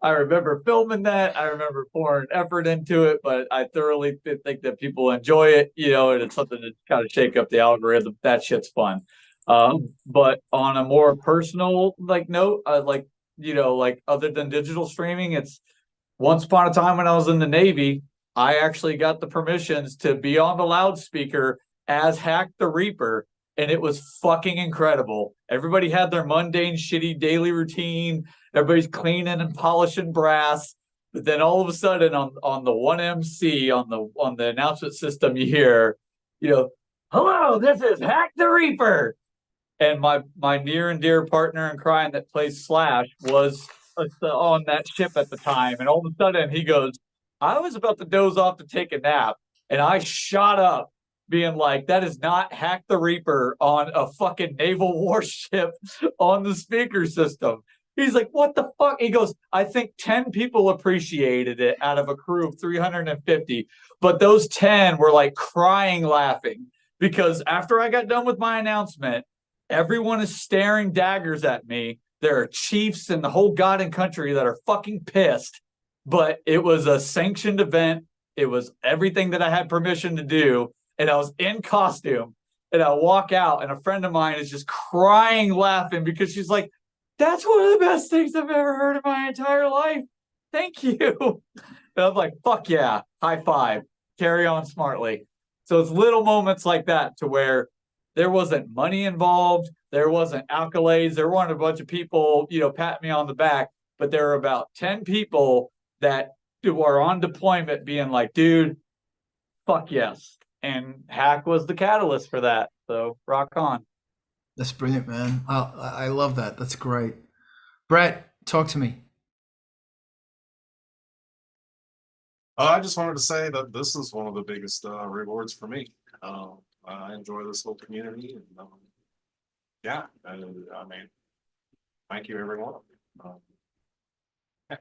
C: I remember filming that. I remember pouring effort into it, but I thoroughly think that people enjoy it, you know, and it's something to kind of shake up the algorithm. That shit's fun. But on a more personal like note, like like other than digital streaming. It's once upon a time when I was in the Navy, I actually got the permissions to be on the loudspeaker as Hack the Reaper, and it was fucking incredible. Everybody had their mundane, shitty daily routine. Everybody's cleaning and polishing brass. But then all of a sudden on the 1MC, on the announcement system, you hear, hello, this is Hack the Reaper. And my near and dear partner in crime that plays Slash was on that ship at the time. And all of a sudden he goes, I was about to doze off to take a nap. And I shot up being like, that is not Hack the Reaper on a fucking naval warship on the speaker system. He's like, what the fuck? He goes, I think 10 people appreciated it out of a crew of 350. But those 10 were like crying laughing because after I got done with my announcement, everyone is staring daggers at me. There are chiefs in the whole god and country that are fucking pissed. But it was a sanctioned event. It was everything that I had permission to do. And I was in costume. And I walk out and a friend of mine is just crying laughing because she's like, that's one of the best things I've ever heard in my entire life. Thank you. And I'm like, fuck yeah. High five. Carry on smartly. So it's little moments like that to where there wasn't money involved. There wasn't accolades. There weren't a bunch of people, patting me on the back. But there were about 10 people that were on deployment being like, dude, fuck yes. And Hack was the catalyst for that. So rock on.
A: That's brilliant, man. I love that. That's great. Brett, talk to me.
G: I just wanted to say that this is one of the biggest rewards for me. I enjoy this whole community, and I mean, thank you, everyone. Yeah,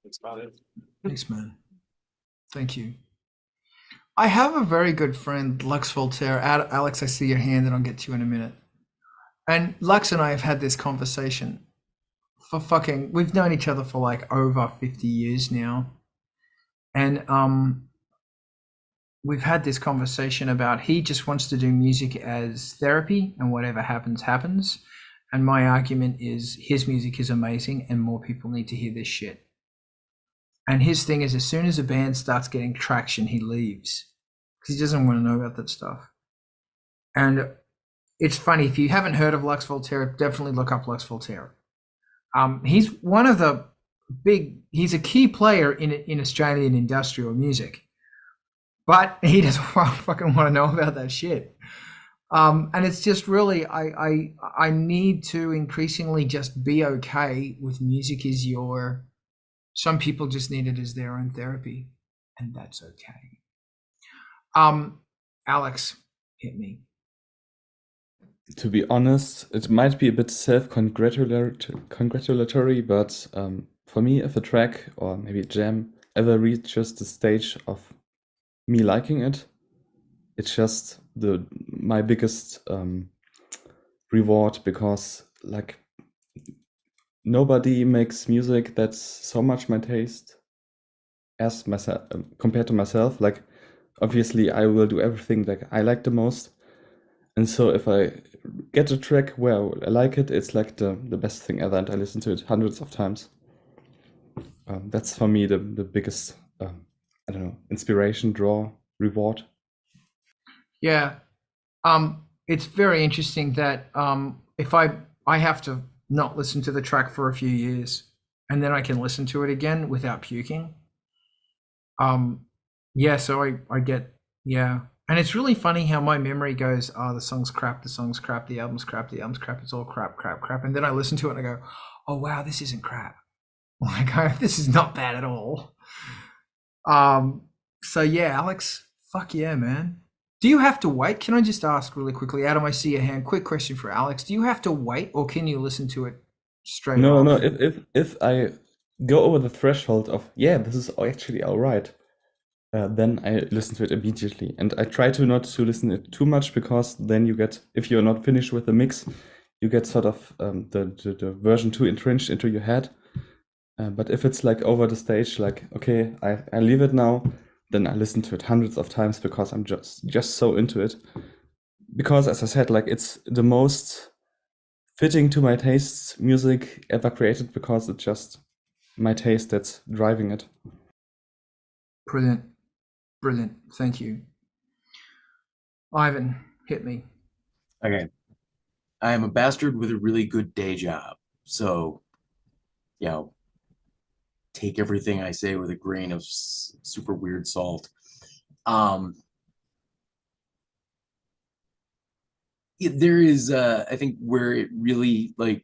G: that's about it.
A: Thanks, man. Thank you. I have a very good friend, Lux Voltaire. Alex, I see your hand, and I'll get to you in a minute. And Lux and I have had this conversation we've known each other for like over 50 years now. And we've had this conversation about he just wants to do music as therapy and whatever happens, happens. And my argument is his music is amazing and more people need to hear this shit. And his thing is as soon as a band starts getting traction, he leaves because he doesn't want to know about that stuff. And it's funny, if you haven't heard of Lux Voltaire, definitely look up Lux Voltaire. He's one of the he's a key player in Australian industrial music, but he doesn't fucking want to know about that shit. And it's just really, I need to increasingly just be okay with music some people just need it as their own therapy, and that's okay. Alex, hit me.
E: To be honest, it might be a bit self-congratulatory, but for me, if a track or maybe a jam ever reaches the stage of me liking it, it's just my biggest reward, because like nobody makes music that's so much my taste as myself compared to myself. Like obviously I will do everything that I like the most. And so if I get a track where I like it, it's like the best thing ever, and I listen to it hundreds of times. That's for me the biggest, inspiration, draw, reward.
A: Yeah. It's very interesting that if I have to not listen to the track for a few years and then I can listen to it again without puking. So I get, yeah. And it's really funny how my memory goes, the song's crap, the album's crap, it's all crap. And then I listen to it and I go, oh, wow, this isn't crap. Like, this is not bad at all. So yeah, Alex, fuck yeah, man. Do you have to wait? Can I just ask really quickly, Adam, I see your hand. Quick question for Alex. Do you have to wait or can you listen to it straight off?
E: No, if I go over the threshold of, yeah, this is actually all right, then I listen to it immediately. And I try to not to listen to it too much, because then you get, if you're not finished with the mix, you get sort of the version too entrenched into your head. But if it's like over the stage, like, okay, I leave it now, then I listen to it hundreds of times because I'm just so into it. Because as I said, like, it's the most fitting to my tastes music ever created, because it's just my taste that's driving it.
A: Brilliant. Brilliant. Thank you. Ivan, hit me.
F: Okay. I am a bastard with a really good day job. So, you know, take everything I say with a grain of super weird salt. There is, I think, where it really like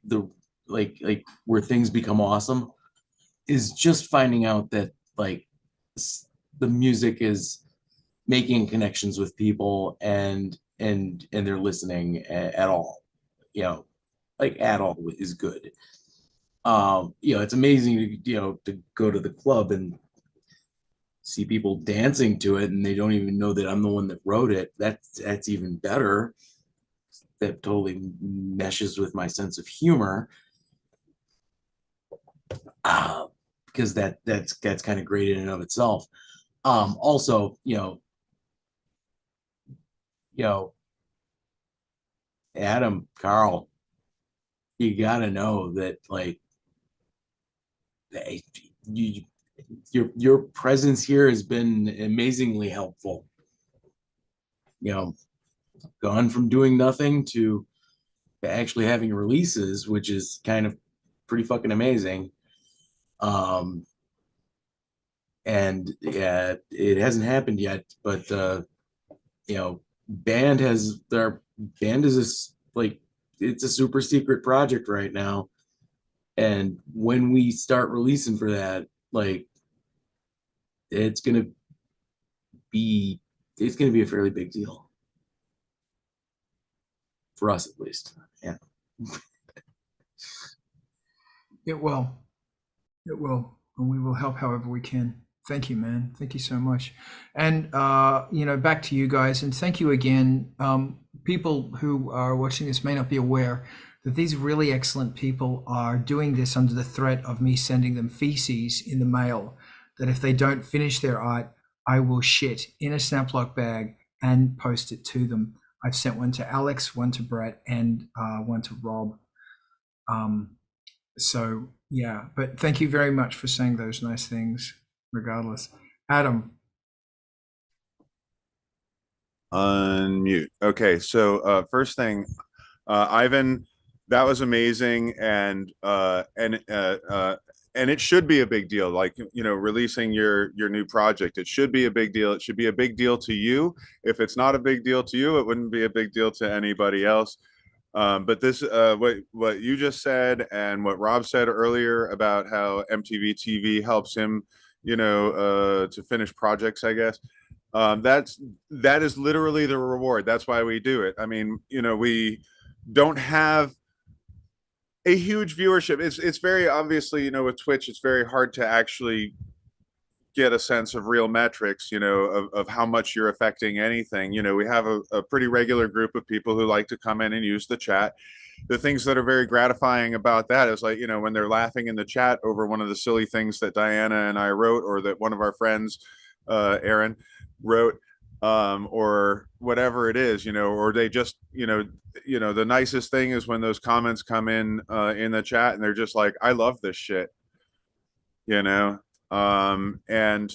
F: where things become awesome is just finding out that like the music is making connections with people and they're listening at all, you know, like at all is good. You know, it's amazing to, you know, to go to the club and see people dancing to it and they don't even know that I'm the one that wrote it. That's even better. That totally meshes with my sense of humor. Because that's kind of great in and of itself. Also, you know, Adam, Carl, you gotta know that like your presence here has been amazingly helpful. You know, gone from doing nothing to actually having releases, which is kind of pretty fucking amazing. And yeah, it hasn't happened yet, but you know, their band is this like it's a super secret project right now. And when we start releasing for that, like it's gonna be a fairly big deal. For us at least. Yeah.
A: It will. It will. And we will help however we can. Thank you, man. Thank you so much. And, you know, back to you guys. And thank you again. People who are watching this may not be aware that these really excellent people are doing this under the threat of me sending them feces in the mail, that if they don't finish their art, I will shit in a Snaplock bag and post it to them. I've sent one to Alex, one to Brett, and one to Rob. So yeah, but thank you very much for saying those nice things regardless. Adam.
H: Unmute. Okay, so first thing, Ivan, that was amazing, and it should be a big deal. Like, you know, releasing your new project, it should be a big deal. It should be a big deal to you. If it's not a big deal to you, it wouldn't be a big deal to anybody else. But this, what you just said, and what Rob said earlier about how MTV TV helps him, you know, to finish projects, I guess. That is literally the reward. That's why we do it. I mean, you know, we don't have a huge viewership. It's very obviously, you know, with Twitch, it's very hard to actually get a sense of real metrics, you know, of how much you're affecting anything. You know, we have a pretty regular group of people who like to come in and use the chat. The things that are very gratifying about that is, like, you know, when they're laughing in the chat over one of the silly things that Diana and I wrote, or that one of our friends, Aaron, wrote, or whatever it is, you know, or they just, you know, the nicest thing is when those comments come in the chat and they're just like, I love this shit, you know. And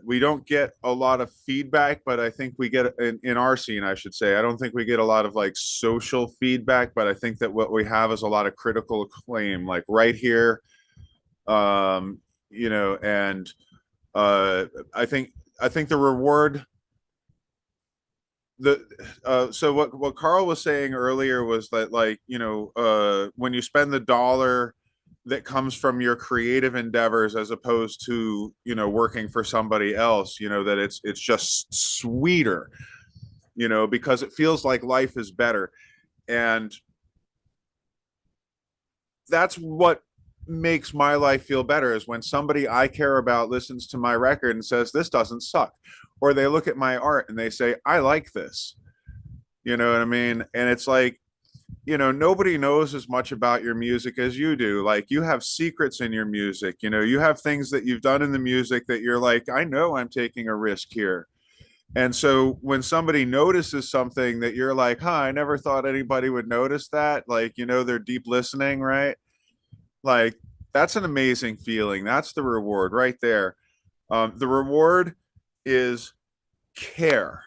H: we don't get a lot of feedback, but I think we get in our scene, I should say, I don't think we get a lot of like social feedback, but I think that what we have is a lot of critical acclaim, like right here, you know. And I think the reward, so what Carl was saying earlier was that, like, you know, when you spend the dollar that comes from your creative endeavors as opposed to, you know, working for somebody else, you know, that it's just sweeter, you know, because it feels like life is better. And that's what makes my life feel better, is when somebody I care about listens to my record and says, this doesn't suck. Or they look at my art and they say, I like this. You know what I mean? And it's like, you know, nobody knows as much about your music as you do. Like, you have secrets in your music, you know, you have things that you've done in the music that you're like, I know I'm taking a risk here, And so when somebody notices something that you're like, huh, I never thought anybody would notice that, like, you know, they're deep listening, right? Like, that's an amazing feeling. That's the reward right there. The reward is care.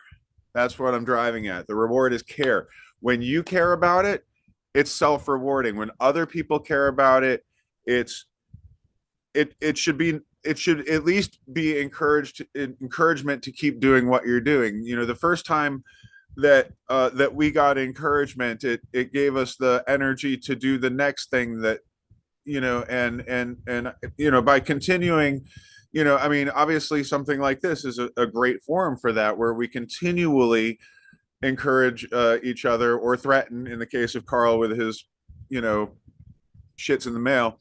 H: That's what I'm driving at. The reward is care. When you care about it, it's self-rewarding. When other people care about it, it should at least be encouragement to keep doing what you're doing. You know, the first time that we got encouragement, it gave us the energy to do the next thing that, you know, and you know, by continuing, you know, I mean, obviously something like this is a great forum for that, where we continually encourage each other, or threaten, in the case of Carl with his, you know, shits in the mail.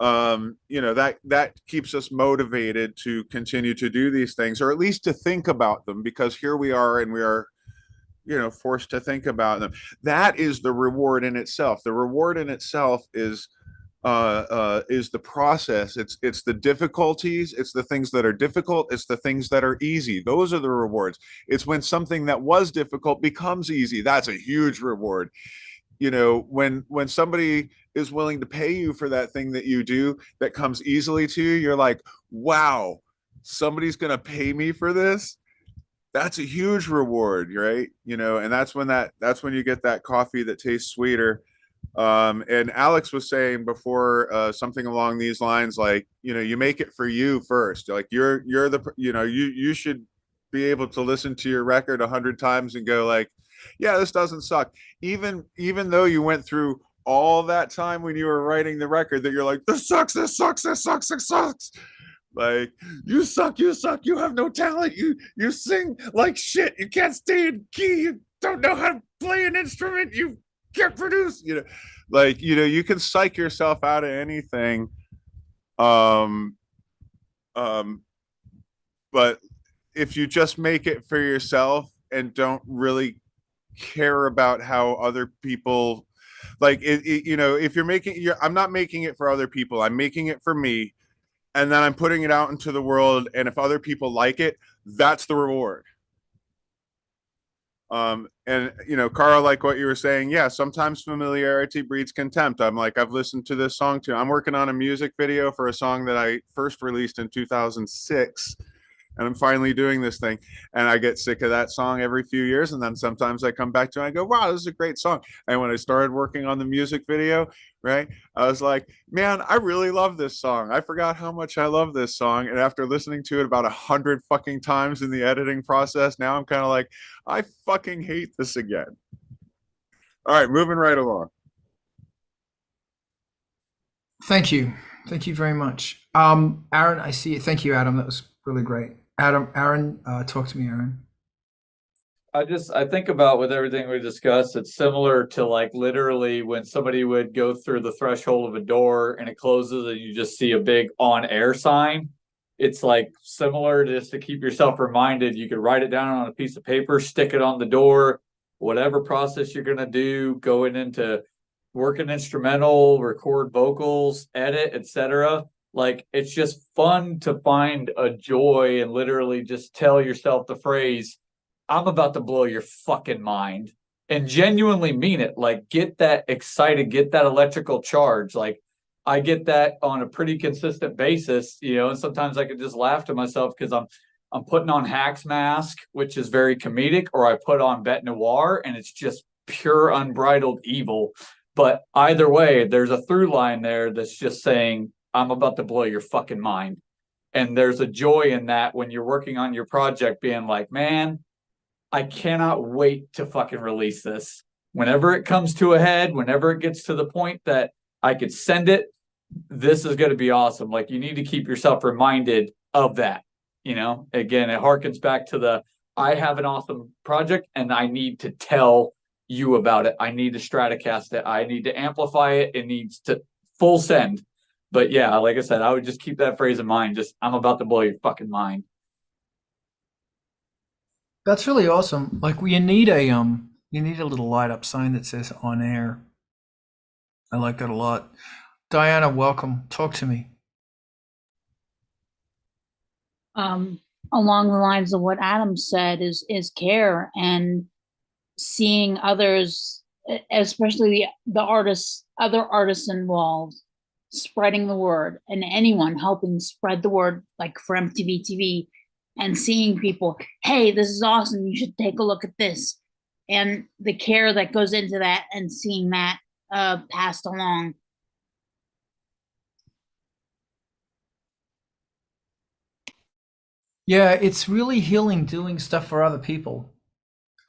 H: You know, that keeps us motivated to continue to do these things, or at least to think about them, because here we are, and we are, you know, forced to think about them. That is the reward in itself. The reward in itself is the process. It's the difficulties, it's the things that are difficult, it's the things that are easy. Those are the rewards. It's when something that was difficult becomes easy. That's a huge reward. You know, when somebody is willing to pay you for that thing that you do that comes easily to you, you're like, wow, somebody's gonna pay me for this. That's a huge reward, right? You know, and that's when you get that coffee that tastes sweeter. And Alex was saying before, something along these lines, like, you know, you make it for you first. Like, you're the, you know, you should be able to listen to your record 100 times and go like, yeah, this doesn't suck. Even though you went through all that time when you were writing the record that you're like, this sucks, this sucks, this sucks, this sucks. Like, you suck, you have no talent, you sing like shit, you can't stay in key, you don't know how to play an instrument, you can't produce, you know, like, you know, you can psych yourself out of anything. Um, but if you just make it for yourself and don't really care about how other people, like, you know, if you're I'm not making it for other people, I'm making it for me, and then I'm putting it out into the world, and if other people like it, that's the reward. And you know, Carl, like what you were saying, yeah, sometimes familiarity breeds contempt. I'm like, I've listened to this song too. I'm working on a music video for a song that I first released in 2006, and I'm finally doing this thing, and I get sick of that song every few years, and then sometimes I come back to it and I go, wow, this is a great song. And when I started working on the music video, right, I was like, man, I really love this song. I forgot how much I love this song, and after listening to it about 100 fucking times in the editing process, now I'm kind of like, I fucking hate this again. All right, moving right along.
A: Thank you very much. Aaron, I see it. Thank you, Adam. That was really great. Aaron, talk to me, Aaron.
C: I think about with everything we discussed, it's similar to like literally when somebody would go through the threshold of a door and it closes and you just see a big on air sign. It's like similar to, just to keep yourself reminded. You could write it down on a piece of paper, stick it on the door, whatever process you're going to do, going into work an instrumental, record vocals, edit, etc. Like, it's just fun to find a joy and literally just tell yourself the phrase, I'm about to blow your fucking mind, and genuinely mean it. Like, get that excited, get that electrical charge. Like, I get that on a pretty consistent basis, you know, and sometimes I could just laugh to myself because I'm putting on Hack's mask, which is very comedic, or I put on Bet Noir and it's just pure unbridled evil. But either way, there's a through line there that's just saying, I'm about to blow your fucking mind. And there's a joy in that when you're working on your project, being like, man, I cannot wait to fucking release this. Whenever it comes to a head, whenever it gets to the point that I could send it, this is going to be awesome. Like, you need to keep yourself reminded of that. You know, again, it harkens back to I have an awesome project and I need to tell you about it. I need to Stratocast it. I need to amplify it. It needs to full send. But yeah, like I said, I would just keep that phrase in mind. Just, I'm about to blow your fucking mind.
A: That's really awesome. Like, you need a little light up sign that says on air. I like that a lot. Diana, welcome. Talk to me.
I: along the lines of what Adam said is care and seeing others, especially the artists, other artists involved, spreading the word, and anyone helping spread the word, like for MTV TV, and seeing people, hey, this is awesome, you should take a look at this, and the care that goes into that, and seeing that passed along.
A: Yeah, it's really healing doing stuff for other people.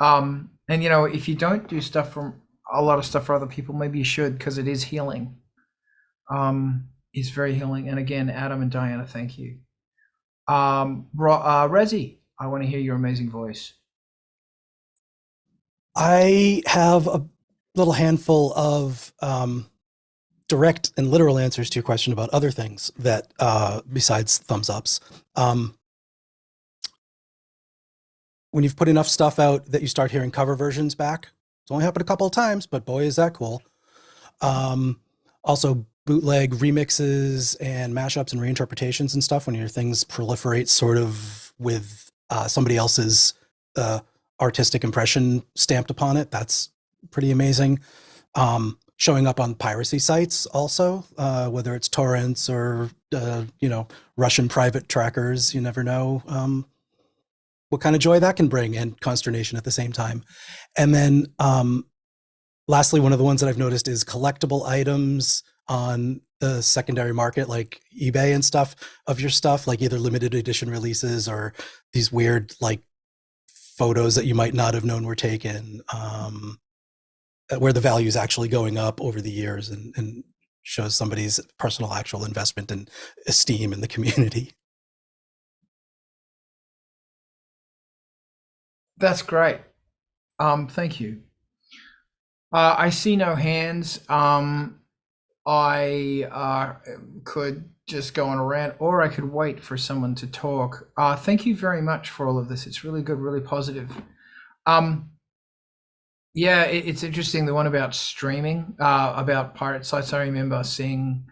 A: And you know, if you don't do stuff for a lot of stuff for other people, maybe you should, because it is healing. It's very healing. And again, Adam and Diana, thank you. Rezi, I want to hear your amazing voice.
J: I have a little handful of direct and literal answers to your question about other things that besides thumbs ups. When you've put enough stuff out that you start hearing cover versions back, it's only happened a couple of times, but boy, is that cool. Also bootleg remixes and mashups and reinterpretations and stuff when your things proliferate sort of with somebody else's artistic impression stamped upon it. That's pretty amazing. Showing up on piracy sites also, whether it's torrents or, Russian private trackers, you never know what kind of joy that can bring, and consternation at the same time. And then lastly, one of the ones that I've noticed is collectible items on the secondary market, like eBay and stuff, of your stuff, like either limited edition releases or these weird like photos that you might not have known were taken, where the value is actually going up over the years and shows somebody's personal actual investment and esteem in the community.
A: That's great. Thank you. I see no hands. I could just go on a rant, or I could wait for someone to talk. Thank you very much for all of this. It's really good, really positive. Yeah, it's interesting, the one about streaming, about pirate sites. I remember seeing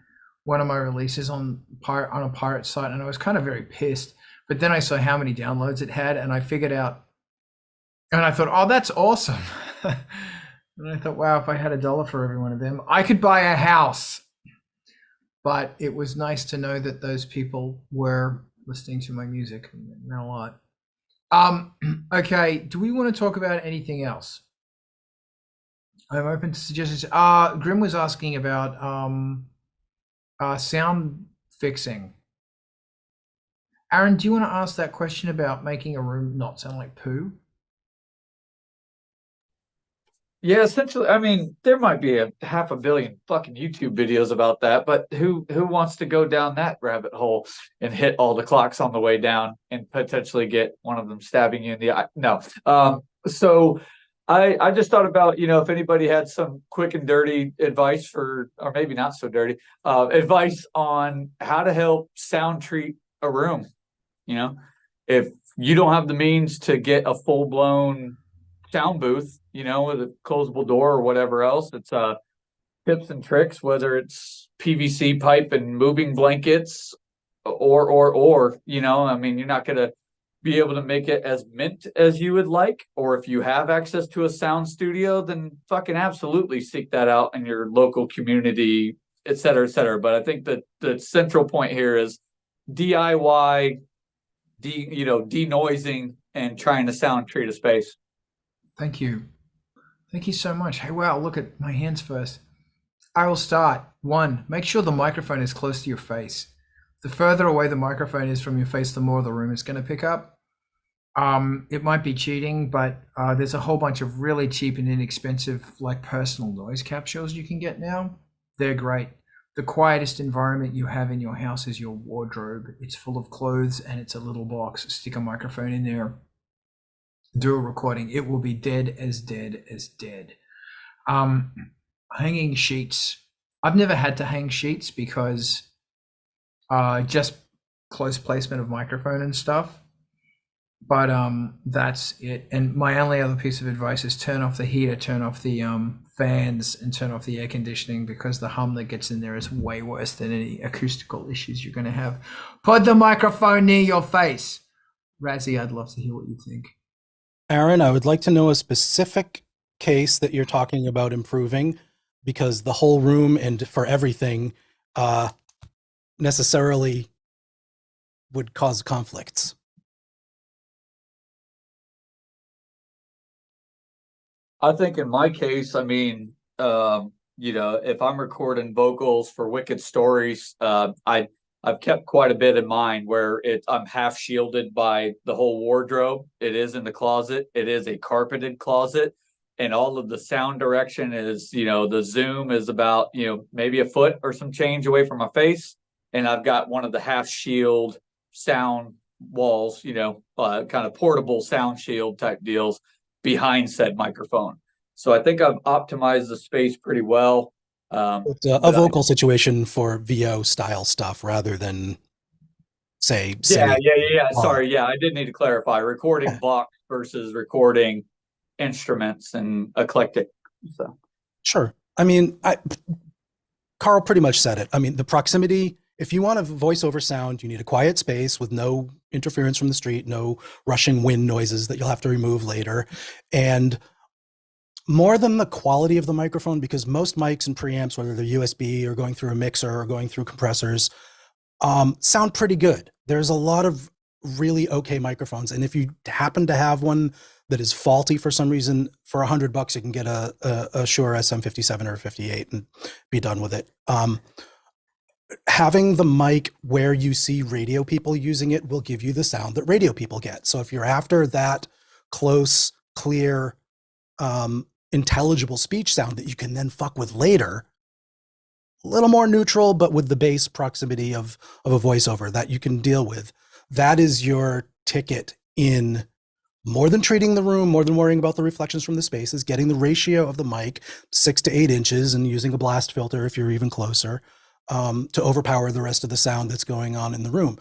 A: one of my releases on a pirate site, and I was kind of very pissed. But then I saw how many downloads it had, and I figured out, and I thought, oh, that's awesome. And I thought, wow, if I had $1 for every one of them, I could buy a house. But it was nice to know that those people were listening to my music. Not a lot. Okay, do we want to talk about anything else? I'm open to suggestions. Grim was asking about sound fixing. Aaron, do you want to ask that question about making a room not sound like poo?
C: Yeah, essentially, I mean, there might be a 500 million fucking YouTube videos about that, but who wants to go down that rabbit hole and hit all the clocks on the way down and potentially get one of them stabbing you in the eye? No. So I just thought about, if anybody had some quick and dirty advice or maybe not so dirty, advice on how to help sound treat a room. If you don't have the means to get a full blown sound booth, with a closable door or whatever else, it's tips and tricks, whether it's PVC pipe and moving blankets or I mean, you're not going to be able to make it as mint as you would like, or if you have access to a sound studio, then fucking absolutely seek that out in your local community, et cetera, et cetera. But I think that the central point here is DIY, denoising and trying to sound treat a space.
A: Thank you. Thank you so much. Hey, wow, look at my hands first. I will start. 1, make sure the microphone is close to your face. The further away the microphone is from your face, the more the room is going to pick up. It might be cheating, but there's a whole bunch of really cheap and inexpensive, like personal noise capsules you can get now. They're great. The quietest environment you have in your house is your wardrobe. It's full of clothes and it's a little box. Stick a microphone in there. Do a recording. It will be dead as dead as dead. Hanging sheets. I've never had to hang sheets because just close placement of microphone and stuff. But that's it. And my only other piece of advice is turn off the heater, turn off the fans, and turn off the air conditioning, because the hum that gets in there is way worse than any acoustical issues you're going to have. Put the microphone near your face. Razzie, I'd love to hear what you think.
J: Aaron, I would like to know a specific case that you're talking about improving, because the whole room and for everything necessarily would cause conflicts.
C: I think in my case, I mean, you know, if I'm recording vocals for Wicked Stories, I've kept quite a bit in mind where I'm half shielded by the whole wardrobe. It is in the closet. It is a carpeted closet, and all of the sound direction is, you know, the zoom is about, you know, maybe a foot or some change away from my face, and I've got one of the half shield sound walls, you know, kind of portable sound shield type deals behind said microphone. So I think I've optimized the space pretty well.
J: It's a vocal situation for VO style stuff rather than, say,
C: Yeah. Sorry, yeah, I did need to clarify. Recording box versus recording instruments and eclectic. So
J: Sure. I mean, Carl pretty much said it. I mean, the proximity, if you want a voiceover sound, you need a quiet space with no interference from the street, no rushing wind noises that you'll have to remove later. And more than the quality of the microphone, because most mics and preamps, whether they're USB or going through a mixer or going through compressors, sound pretty good. There's a lot of really okay microphones. And if you happen to have one that is faulty for some reason, for $100, you can get a Shure SM57 or 58 and be done with it. Having the mic where you see radio people using it will give you the sound that radio people get. So if you're after that close, clear, intelligible speech sound that you can then fuck with later, a little more neutral, but with the bass proximity of a voiceover that you can deal with, that is your ticket in. More than treating the room, more than worrying about the reflections from the spaces, getting the ratio of the mic 6 to 8 inches and using a blast filter if you're even closer, to overpower the rest of the sound that's going on in the room.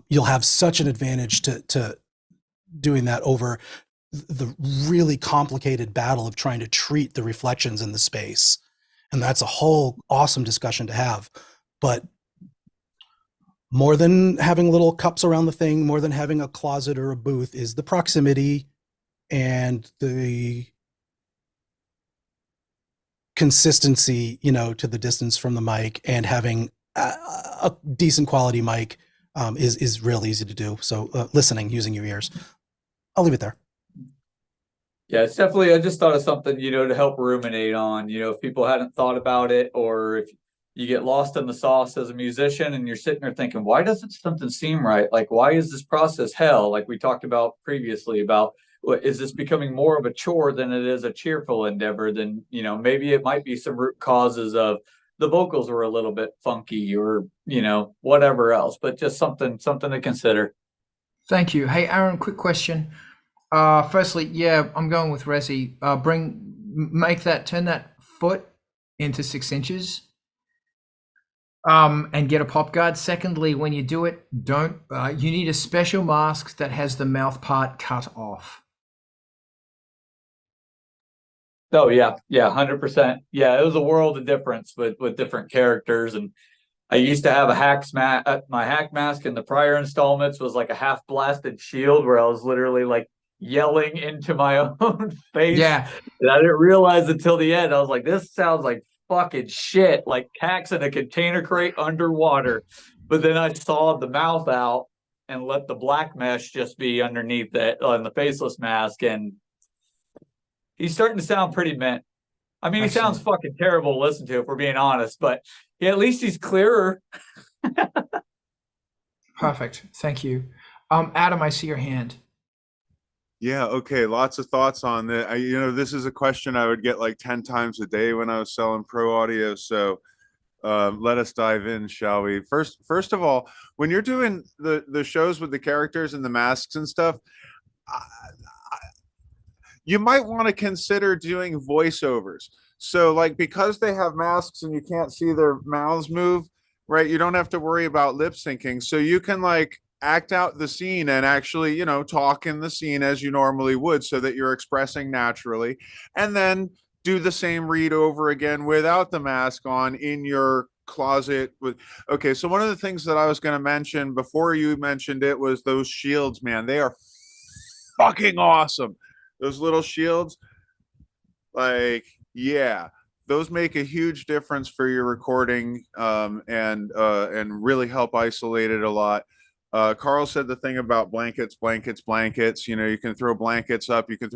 J: You'll have such an advantage to doing that over the really complicated battle of trying to treat the reflections in the space. And that's a whole awesome discussion to have. But more than having little cups around the thing, more than having a closet or a booth, is the proximity and the consistency, you know, to the distance from the mic, and having a decent quality mic is real easy to do. So listening, using your ears. I'll leave it there.
C: yeah, it's definitely, I just thought of something, you know, to help ruminate on, you know, if people hadn't thought about it, or if you get lost in the sauce as a musician and you're sitting there thinking, why doesn't something seem right? Like, why is this process hell? Like we talked about previously about, is this becoming more of a chore than it is a cheerful endeavor? Then, you know, maybe it might be some root causes of the vocals were a little bit funky, or, you know, whatever else, but just something to consider.
A: Thank you. Hey, Aaron, quick question. Firstly, yeah, I'm going with Resi. Turn that foot into 6 inches. And get a pop guard. Secondly, when you do it, you need a special mask that has the mouth part cut off.
C: Oh yeah, 100%. Yeah, it was a world of difference with different characters. And I used to have my hack mask in the prior installments was like a half blasted shield where I was literally like yelling into my own face.
A: Yeah.
C: And I didn't realize until the end. I was like, this sounds like fucking shit, like hacks in a container crate underwater. But then I saw the mouth out and let the black mesh just be underneath it on the faceless mask, and he's starting to sound pretty mint. I mean, he sounds fucking terrible to listen to if we're being honest, but yeah, at least he's clearer.
A: Perfect. Thank you. Adam, I see your hand.
H: Yeah, okay. Lots of thoughts on that. This is a question I would get like 10 times a day when I was selling pro audio. So let us dive in, shall we? First of all, when you're doing the shows with the characters and the masks and stuff, you might want to consider doing voiceovers. So like, because they have masks and you can't see their mouths move, right? You don't have to worry about lip syncing. So you can like act out the scene and actually, talk in the scene as you normally would, so that you're expressing naturally, and then do the same read over again without the mask on in your closet with, okay, so one of the things that I was going to mention before you mentioned it was those shields, man. They are fucking awesome. Those little shields, like, yeah, those make a huge difference for your recording, and really help isolate it a lot. Carl said the thing about blankets. You know, you can throw blankets up. You can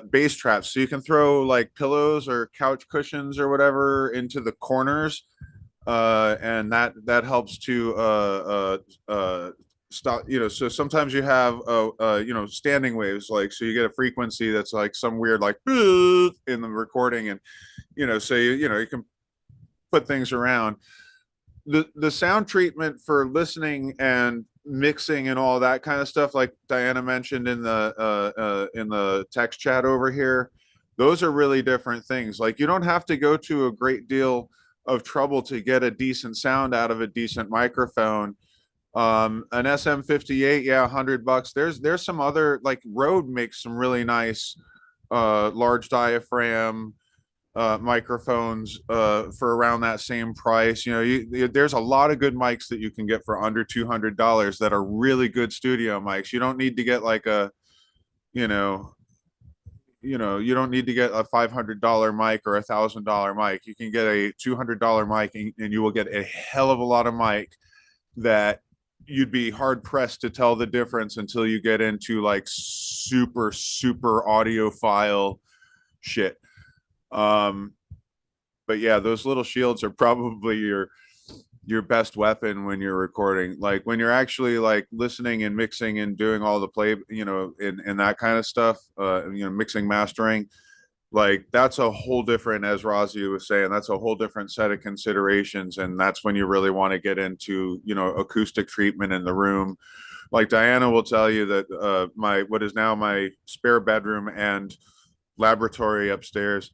H: bass traps, so you can throw like pillows or couch cushions or whatever into the corners, and that helps to stop, you know. So sometimes you have you know, standing waves, like, so you get a frequency that's like some weird like in the recording, and you know, so you know, you can put things around. The sound treatment for listening and mixing and all that kind of stuff, like Diana mentioned in the text chat over here, those are really different things. Like, you don't have to go to a great deal of trouble to get a decent sound out of a decent microphone. An SM58, yeah, $100. There's some other, like Rode makes some really nice large diaphragm microphones for around that same price. You know, there's a lot of good mics that you can get for under $200 that are really good studio mics. You don't need to get like a, you don't need to get a $500 mic or $1,000 mic. You can get a $200 mic, and you will get a hell of a lot of mic that you'd be hard pressed to tell the difference until you get into like super audiophile shit. But yeah, those little shields are probably your best weapon when you're recording. Like, when you're actually like listening and mixing and doing all the play, you know, and that kind of stuff, you know, mixing, mastering, like, that's a whole different, as Razi was saying, that's a whole different set of considerations. And that's when you really want to get into, you know, acoustic treatment in the room. Like Diana will tell you that what is now my spare bedroom and laboratory upstairs,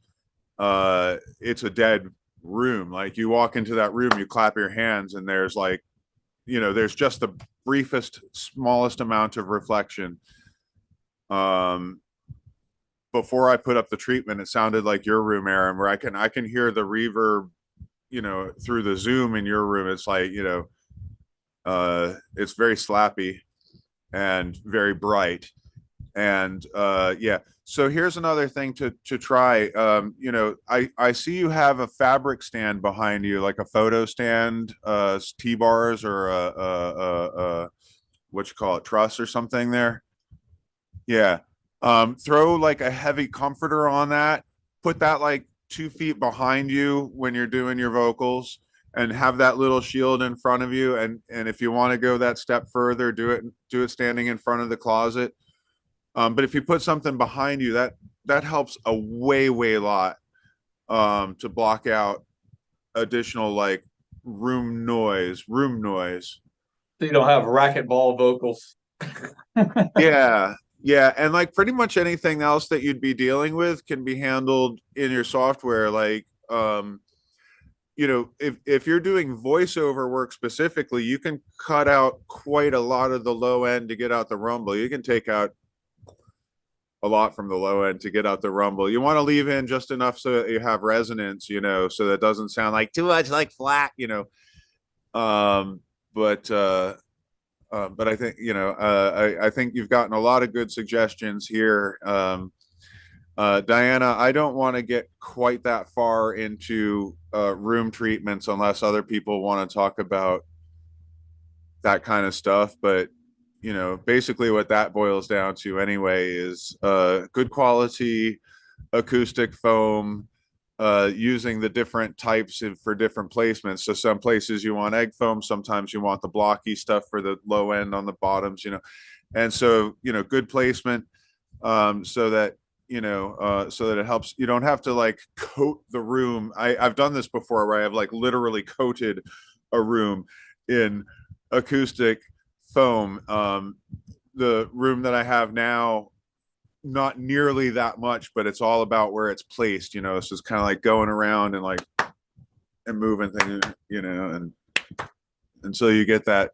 H: it's a dead room. Like, you walk into that room, you clap your hands, and there's like, you know, there's just the briefest, smallest amount of reflection. Before I put up the treatment, it sounded like your room, Aaron, where I can hear the reverb, you know, through the Zoom in your room. It's like, you know, it's very slappy and very bright. And yeah, so here's another thing to try. You know, I see you have a fabric stand behind you, like a photo stand, T-bars, or what you call it, truss or something there. Yeah. Throw like a heavy comforter on that, put that like 2 feet behind you when you're doing your vocals, and have that little shield in front of you. And if you want to go that step further, do it standing in front of the closet. But if you put something behind you, that helps a way lot to block out additional like room noise.
C: So you don't have racquetball vocals.
H: Yeah, and like pretty much anything else that you'd be dealing with can be handled in your software. Like, you know, if you're doing voiceover work specifically, you can cut out quite a lot of the low end to get out the rumble. You can take out a lot from the low end to get out the rumble. You want to leave in just enough so that you have resonance, you know, so that doesn't sound like too much like flat, you know. But I think, you know, I think you've gotten a lot of good suggestions here. Diana, I don't want to get quite that far into room treatments unless other people want to talk about that kind of stuff. But, you know, basically what that boils down to anyway is good quality acoustic foam, using the different types for different placements. So some places you want egg foam, sometimes you want the blocky stuff for the low end on the bottoms, you know. And so, you know, good placement, so that, you know, so that it helps. You don't have to like coat the room. I've done this before where I have like literally coated a room in acoustic foam. The room that I have now, not nearly that much, but it's all about where it's placed, you know. So it's kind of like going around and like and moving things, you know, and so you get that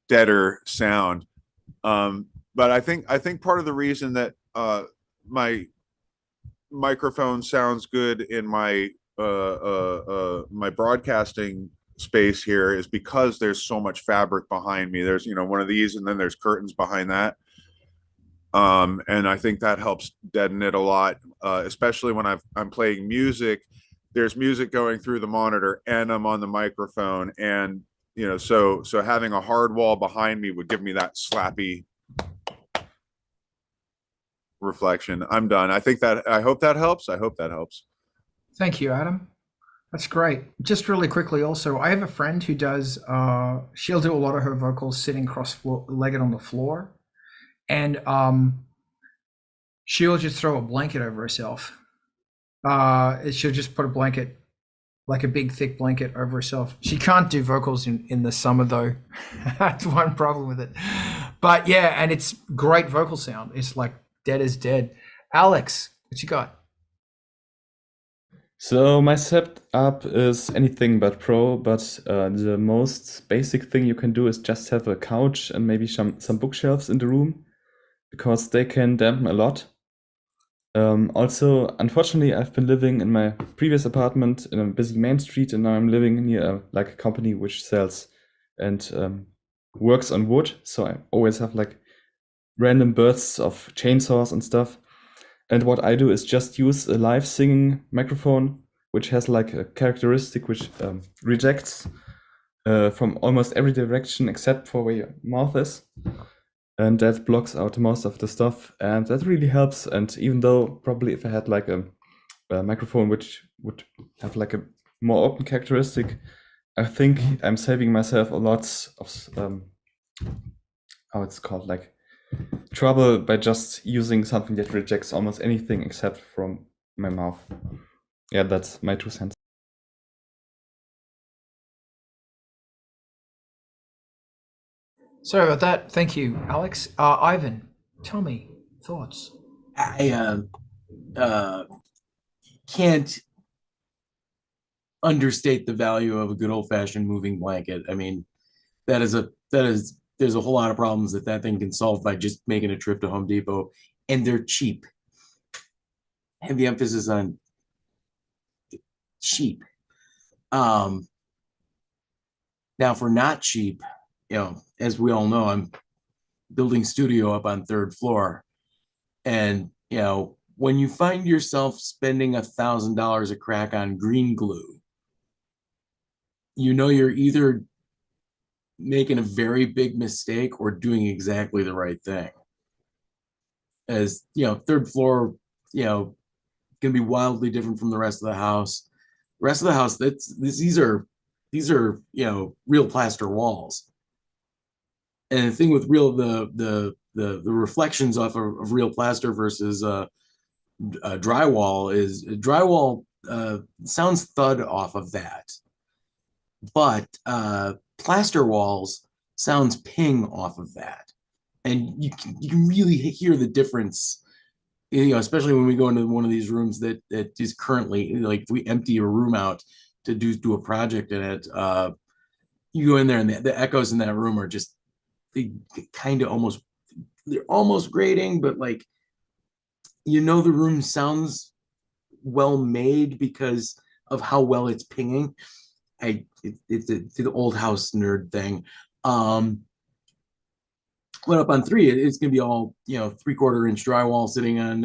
H: deader sound. But I think part of the reason that my microphone sounds good in my my broadcasting space here is because there's so much fabric behind me. There's, you know, one of these, and then there's curtains behind that. And I think that helps deaden it a lot, especially when I'm playing music. There's music going through the monitor, and I'm on the microphone, and you know, so having a hard wall behind me would give me that slappy reflection. I'm done. I hope that helps. I hope that helps.
A: Thank you, Adam. That's great. Just really quickly, also, I have a friend who does. She'll do a lot of her vocals sitting cross-legged on the floor, and she'll just throw a blanket over herself. She'll just put a blanket, like a big thick blanket, over herself. She can't do vocals in the summer though. That's one problem with it. But yeah, and it's great vocal sound. It's like dead as dead. Alex, what you got?
E: So my setup is anything but pro, but the most basic thing you can do is just have a couch and maybe some bookshelves in the room, because they can dampen a lot. Also, unfortunately, I've been living in my previous apartment in a busy main street, and now I'm living near a company which sells and works on wood. So I always have like random bursts of chainsaws and stuff. And what I do is just use a live singing microphone, which has like a characteristic which rejects from almost every direction except for where your mouth is. And that blocks out most of the stuff, and that really helps. And even though probably if I had like a microphone which would have like a more open characteristic, I think I'm saving myself a lot of how it's called, like trouble, by just using something that rejects almost anything except from my mouth. Yeah, that's my 2 cents.
A: Sorry about that. Thank you, Alex. Ivan, tell me thoughts.
F: I can't understate the value of a good old-fashioned moving blanket. I mean, there's a whole lot of problems that thing can solve by just making a trip to Home Depot, and they're cheap. Heavy emphasis on cheap. Now, for not cheap, you know, as we all know, I'm building studio up on 3rd floor, and you know, when you find yourself spending $1,000 a crack on green glue, you know you're either making a very big mistake or doing exactly the right thing. As you know, 3rd floor, you know, can be wildly different from the rest of the house. The rest of the house, these are you know, real plaster walls. And the thing with the reflections off of real plaster versus drywall is drywall sounds thud off of that, but plaster walls sounds ping off of that, and you can really hear the difference. You know, especially when we go into one of these rooms that is currently, like, if we empty a room out to do a project in it, you go in there and the echoes in that room are just, they kind of they're almost grating, but like, you know, the room sounds well made because of how well it's pinging. It's the old house nerd thing. But up on 3, it's gonna be all, you know, 3/4 inch drywall sitting on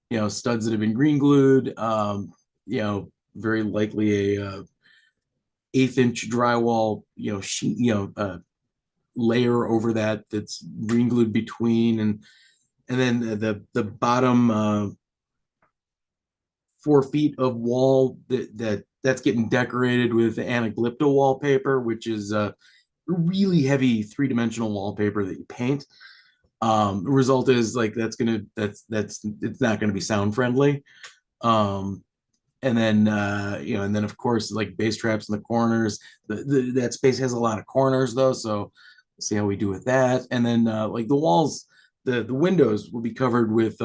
F: you know, studs that have been green glued. You know, very likely a 1/8 inch drywall, you know, sheet, you know, layer over that's green glued between, and then the bottom 4 feet of wall that's getting decorated with anaglypto wallpaper, which is a really heavy 3-dimensional wallpaper that you paint. The result is like it's not gonna be sound friendly. And then you know, and then of course, like, bass traps in the corners. That space has a lot of corners though, so we'll see how we do with that. And then like the walls, the windows will be covered with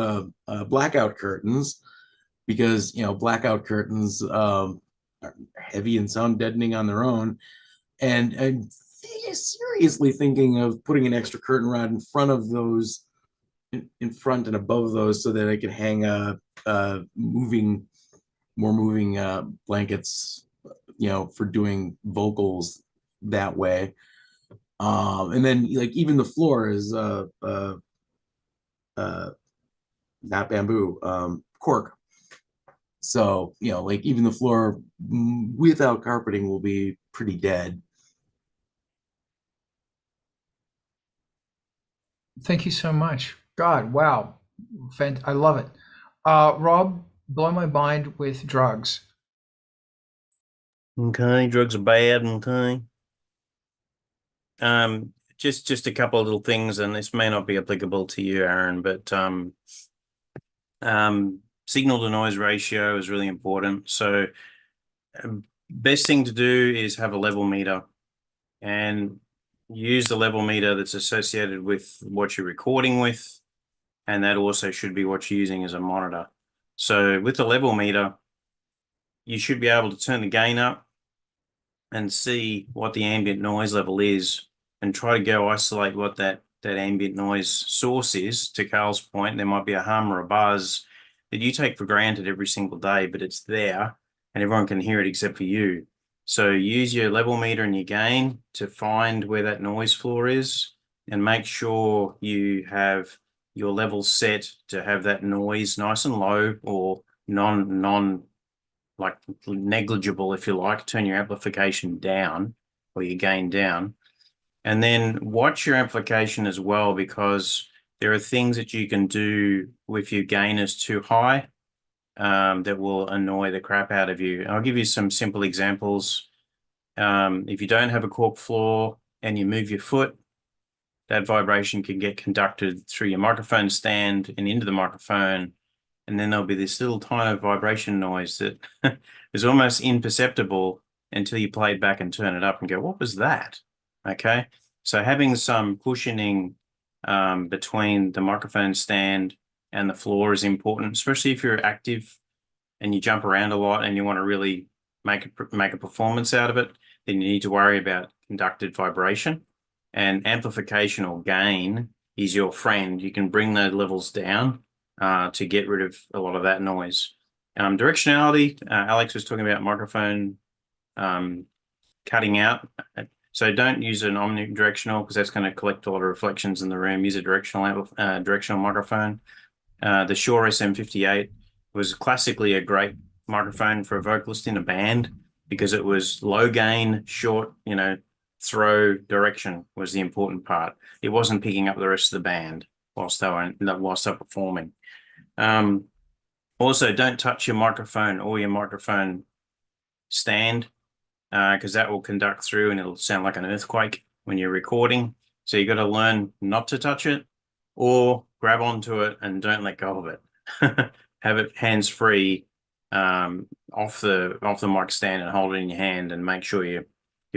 F: blackout curtains, because you know, blackout curtains are heavy and sound deadening on their own. And I'm seriously thinking of putting an extra curtain rod in front of those, in front and above those, so that I can hang a moving more moving blankets, for doing vocals that way. And then like even the floor is not bamboo, cork. So, like even the floor without carpeting will be pretty dead.
A: Thank you so much. God, wow. I love it. Rob, blow my mind with drugs.
B: Okay, drugs are bad. Okay. Just a couple of little things, and this may not be applicable to you, Aaron, but signal to noise ratio is really important. So best thing to do is have a level meter and use the level meter that's associated with what you're recording with, and that also should be what you're using as a monitor. So with the level meter, you should be able to turn the gain up and see what the ambient noise level is, and try to go isolate what that ambient noise source is. To Carl's point, there might be a hum or a buzz that you take for granted every single day, but it's there and everyone can hear it except for you. So use your level meter and your gain to find where that noise floor is, and make sure you have your levels set to have that noise nice and low, or non like negligible, if you like. Turn your amplification down or your gain down. And then watch your amplification as well, because there are things that you can do if your gain is too high that will annoy the crap out of you. I'll give you some simple examples. If you don't have a cork floor and you move your foot, that vibration can get conducted through your microphone stand and into the microphone. And then there'll be this little tiny vibration noise that is almost imperceptible until you play it back and turn it up and go, what was that? Okay. So having some cushioning between the microphone stand and the floor is important, especially if you're active and you jump around a lot and you want to really make a performance out of it. Then you need to worry about conducted vibration, and amplification or gain is your friend. You can bring those levels down to get rid of a lot of that noise. Directionality, Alex was talking about microphone cutting out. So don't use an omnidirectional, because that's going to collect a lot of reflections in the room. Use a directional microphone. The Shure SM58 was classically a great microphone for a vocalist in a band, because it was low gain, short, throw direction was the important part. It wasn't picking up the rest of the band whilst they're performing. Also, don't touch your microphone or your microphone stand, because that will conduct through and it'll sound like an earthquake when you're recording. So you got to learn not to touch it, or grab onto it and don't let go of it. Have it hands-free off the mic stand and hold it in your hand, and make sure you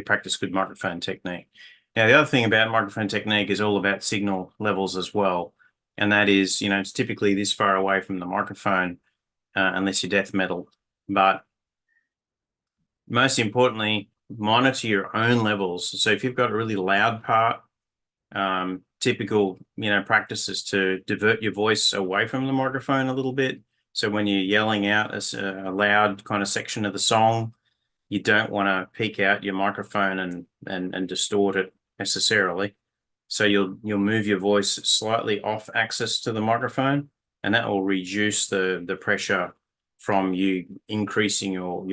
B: practice good microphone technique. Now, the other thing about microphone technique is all about signal levels as well. And that is, it's typically this far away from the microphone, unless you're death metal. But most importantly, monitor your own levels. So if you've got a really loud part, typical, practice is to divert your voice away from the microphone a little bit. So when you're yelling out a loud kind of section of the song, you don't want to peak out your microphone and distort it necessarily. So you'll move your voice slightly off axis to the microphone, and that will reduce the pressure from you increasing your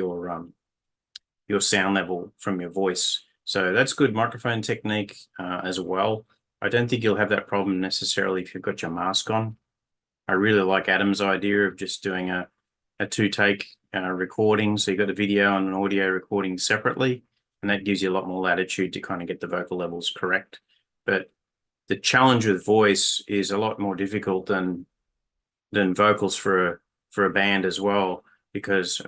B: sound level from your voice. So that's good microphone technique as well. I don't think you'll have that problem necessarily if you've got your mask on. I really like Adam's idea of just doing a two-take recording. So you've got the video and an audio recording separately, and that gives you a lot more latitude to kind of get the vocal levels correct. But the challenge with voice is a lot more difficult than vocals for a band as well, because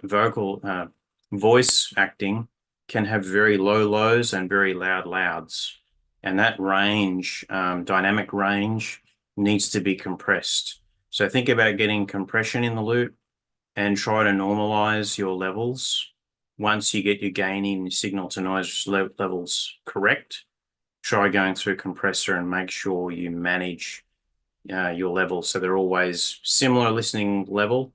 B: voice acting can have very low lows and very loud louds, and that range, dynamic range, needs to be compressed. So think about getting compression in the loop and try to normalize your levels. Once you get your gain in signal to noise levels correct, try going through compressor and make sure you manage your levels so they're always similar listening level,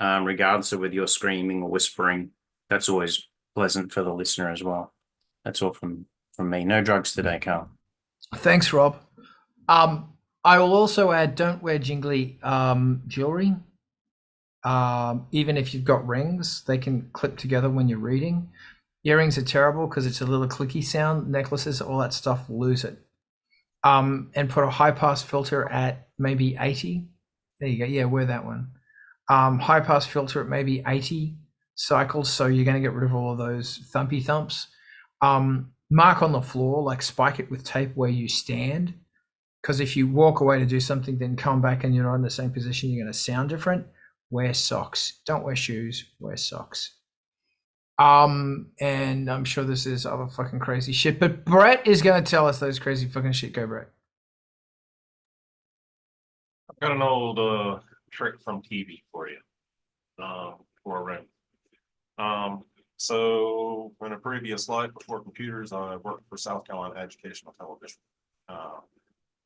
B: regardless of whether you're screaming or whispering. That's always pleasant for the listener as well. That's all from me. No drugs today, Carl.
A: Thanks, Rob. I will also add, don't wear jingly jewelry. Even if you've got rings, they can clip together when you're reading. Earrings are terrible because it's a little clicky sound. Necklaces, all that stuff, lose it. And put a high pass filter at maybe 80. There you go. Yeah, wear that one. High pass filter at maybe 80 cycles. So you're going to get rid of all of those thumpy thumps. Mark on the floor, like spike it with tape where you stand. Because if you walk away to do something, then come back and you're not in the same position, you're going to sound different. Wear socks. Don't wear shoes. Wear socks. And I'm sure this is other fucking crazy shit, but Brett is going to tell us those crazy fucking shit. Go, Brett.
G: I've got an old trick from TV for you, for a room. So in a previous life before computers, I worked for South Carolina Educational Television.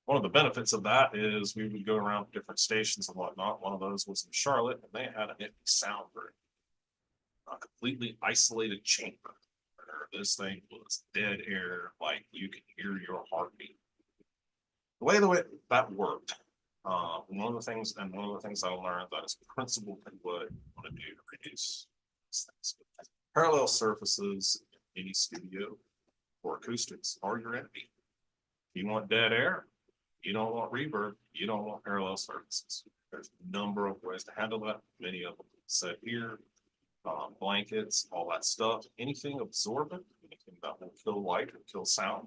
G: One of the benefits of that is we would go around different stations and whatnot. One of those was in Charlotte, and they had an empty sound room, a completely isolated chamber. This thing was dead air, like you could hear your heartbeat. The way that worked, one of the things I learned that is a principle that what I want to do to reduce these things. Parallel surfaces in any studio or acoustics are your enemy. You want dead air, you don't want reverb, you don't want parallel surfaces. There's a number of ways to handle that. Many of them said here, blankets, all that stuff, anything absorbent, anything that will kill light or kill sound.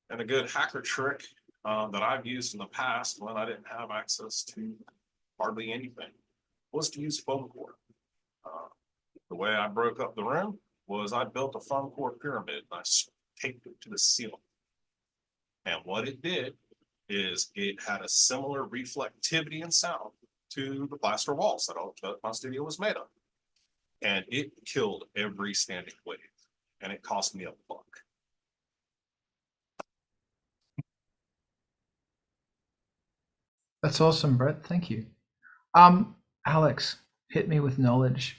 G: And a good hacker trick that I've used in the past when I didn't have access to hardly anything was to use foam core. The way I broke up the room was I built a foam core pyramid and I taped it to the ceiling. And what it did is it had a similar reflectivity and sound to the plaster walls that my studio was made of. And it killed every standing wave. And it cost me $1.
A: That's awesome, Brett. Thank you. Alex, hit me with knowledge.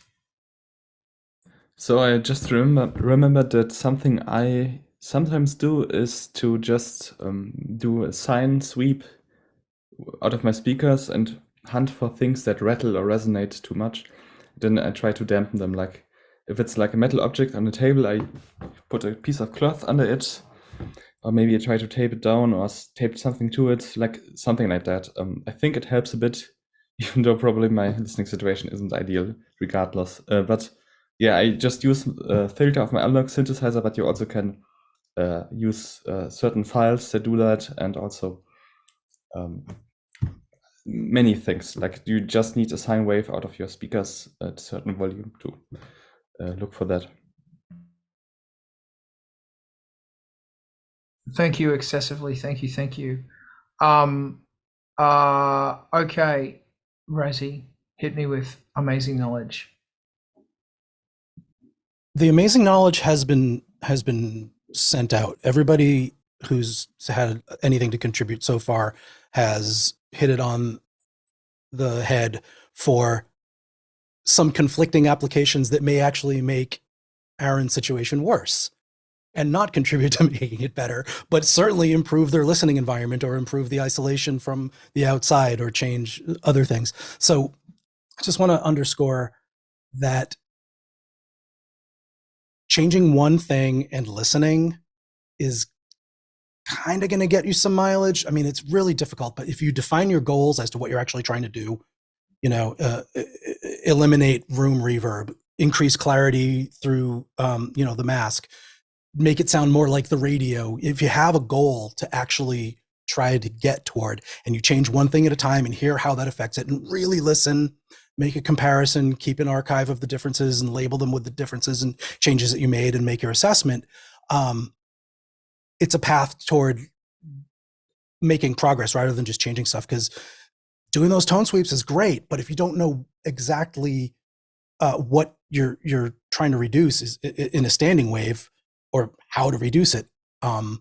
E: So I just remembered that something I sometimes do is to just do a sine sweep out of my speakers and hunt for things that rattle or resonate too much. Then I try to dampen them. Like if it's like a metal object on the table, I put a piece of cloth under it, or maybe I try to tape it down or tape something to it, like something like that. I think it helps a bit, even though probably my listening situation isn't ideal regardless. But yeah, I just use a filter of my analog synthesizer, but you also can use certain files that do that, and also many things. Like you just need a sine wave out of your speakers at a certain volume to look for that.
A: Thank you excessively. Thank you. Okay, Razzie, hit me with amazing knowledge.
J: The amazing knowledge has been sent out. Everybody who's had anything to contribute so far has hit it on the head for some conflicting applications that may actually make Aaron's situation worse and not contribute to making it better, but certainly improve their listening environment or improve the isolation from the outside or change other things. So I just want to underscore that changing one thing and listening is kind of going to get you some mileage. I mean, it's really difficult, but if you define your goals as to what you're actually trying to do, eliminate room reverb, increase clarity through, the mask, make it sound more like the radio. If you have a goal to actually try to get toward, and you change one thing at a time and hear how that affects it and really listen, make a comparison, keep an archive of the differences and label them with the differences and changes that you made and make your assessment. It's a path toward making progress rather than just changing stuff, because doing those tone sweeps is great, but if you don't know exactly what you're trying to reduce is in a standing wave or how to reduce it, you're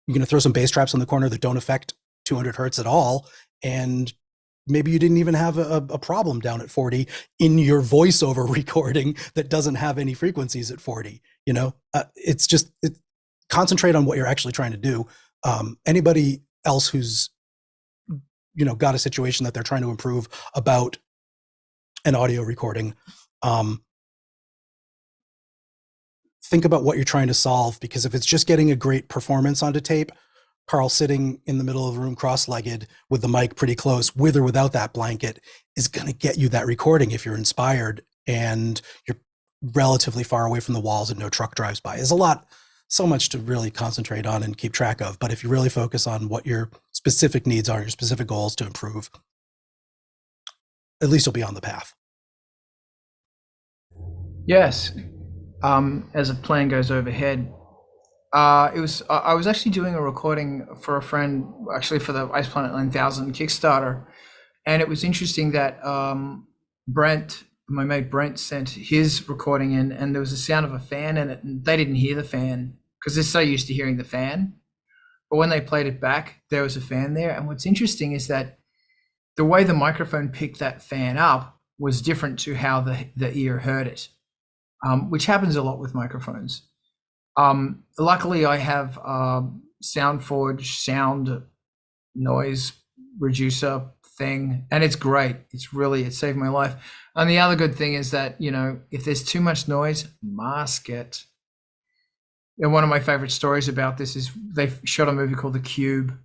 J: going to throw some bass traps in the corner that don't affect 200 hertz at all, and maybe you didn't even have a problem down at 40 in your voiceover recording that doesn't have any frequencies at 40. It's just concentrate on what you're actually trying to do. Anybody else who's got a situation that they're trying to improve about an audio recording, think about what you're trying to solve, because if it's just getting a great performance onto tape, Carl sitting in the middle of the room cross-legged with the mic pretty close, with or without that blanket, is going to get you that recording if you're inspired and you're relatively far away from the walls and no truck drives by. There's so much to really concentrate on and keep track of. But if you really focus on what your specific needs are, your specific goals to improve, at least you'll be on the path.
A: Yes. As a plane goes overhead, I was actually doing a recording for a friend, actually for the Ice Planet 9000 Kickstarter, and it was interesting that my mate Brent, sent his recording in, and there was the sound of a fan in it, and they didn't hear the fan because they're so used to hearing the fan. But when they played it back, there was a fan there, and what's interesting is that the way the microphone picked that fan up was different to how the ear heard it, which happens a lot with microphones. Luckily, I have SoundForge sound noise reducer thing, and it's great. It saved my life. And the other good thing is that, if there's too much noise, mask it. And one of my favorite stories about this is they shot a movie called The Cube,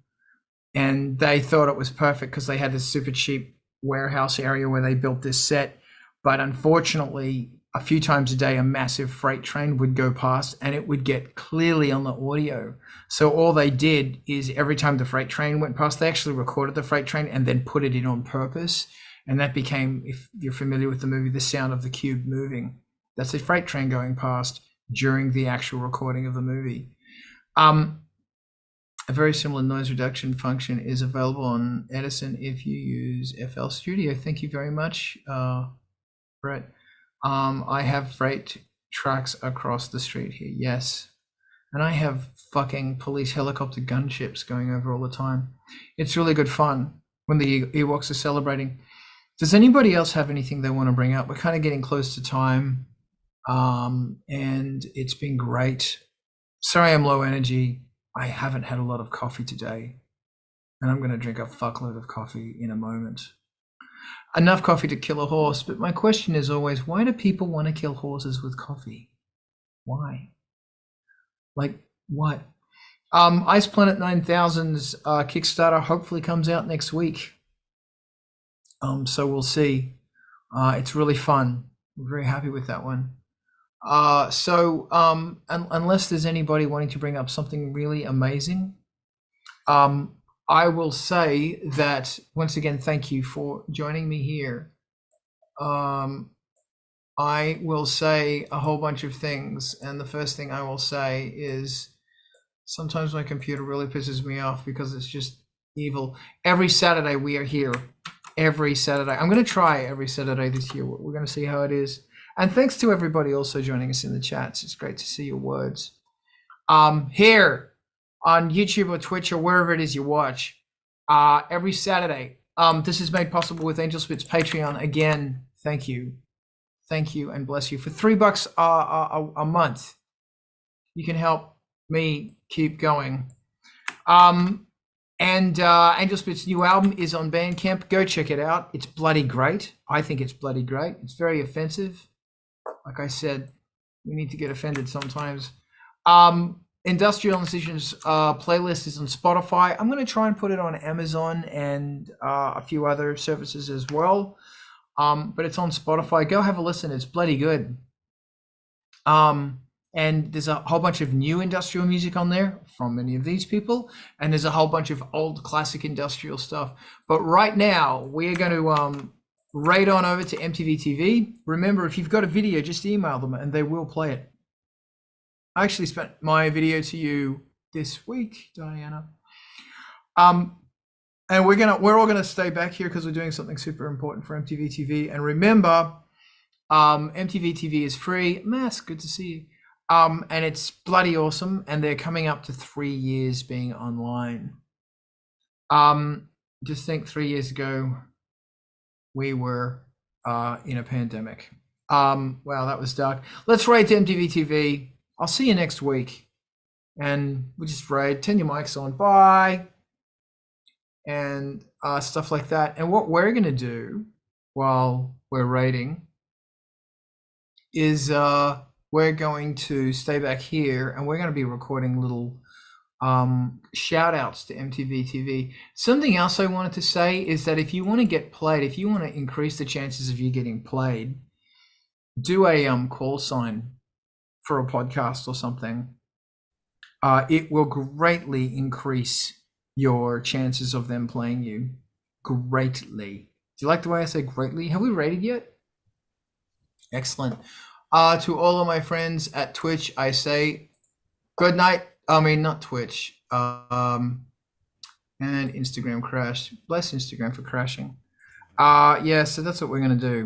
A: and they thought it was perfect because they had this super cheap warehouse area where they built this set. But unfortunately, a few times a day, a massive freight train would go past and it would get clearly on the audio. So all they did is every time the freight train went past, they actually recorded the freight train and then put it in on purpose. And that became, if you're familiar with the movie, the sound of the cube moving. That's a freight train going past during the actual recording of the movie. A very similar noise reduction function is available on Edison if you use FL Studio. Thank you very much, Brett. I have freight trucks across the street here, yes. And I have fucking police helicopter gunships going over all the time. It's really good fun when the Ewoks are celebrating. Does anybody else have anything they want to bring up? We're kind of getting close to time, and it's been great. Sorry I'm low energy. I haven't had a lot of coffee today, and I'm going to drink a fuckload of coffee in a moment. Enough coffee to kill a horse, but my question is always, why do people want to kill horses with coffee? Why? Like, what? Ice Planet 9000's Kickstarter hopefully comes out next week. So we'll see. It's really fun. We're very happy with that one. Unless there's anybody wanting to bring up something really amazing, I will say that once again, thank you for joining me here. I will say a whole bunch of things, and the first thing I will say is sometimes my computer really pisses me off because it's just evil. Every Saturday we are here. Every Saturday. I'm going to try every Saturday this year. We're going to see how it is. And thanks to everybody also joining us in the chats. It's great to see your words. Here on YouTube or Twitch or wherever it is you watch, every Saturday. This is made possible with ANGELSPIT'S Patreon. Again, thank you. Thank you and bless you. For $3 a month, you can help me keep going. ANGELSPIT'S new album is on BANDCAMP. Go check it out. It's bloody great. I think it's bloody great. It's very offensive. Like I said, we need to get offended sometimes. Industrial Incisions playlist is on Spotify. I'm going to try and put it on Amazon and a few other services as well. But it's on Spotify. Go have a listen. It's bloody good. And there's a whole bunch of new industrial music on there from many of these people. And there's a whole bunch of old classic industrial stuff. But right now, we are going to raid on over to MTV TV. Remember, if you've got a video, just email them and they will play it. I actually spent my video to you this week, Diana. And we're all gonna stay back here because we're doing something super important for MTV TV. And remember, MTV TV is free. Mass, good to see you. And it's bloody awesome. And they're coming up to 3 years being online. Just think 3 years ago, we were in a pandemic. Wow, that was dark. Let's raid MTV TV. I'll see you next week. And we just raid, turn your mics on, bye. And stuff like that. And what we're going to do while we're raiding is we're going to stay back here and we're going to be recording little shout outs to MTV TV. Something else I wanted to say is that if you want to get played, if you want to increase the chances of you getting played, do a call sign for a podcast or something. It will greatly increase your chances of them playing you. Greatly. Do you like the way I say greatly? Have we rated yet? Excellent. To all of my friends at Twitch, I say good night. I mean, not Twitch. And Instagram crashed. Bless Instagram for crashing. Yeah, so that's what we're going to do.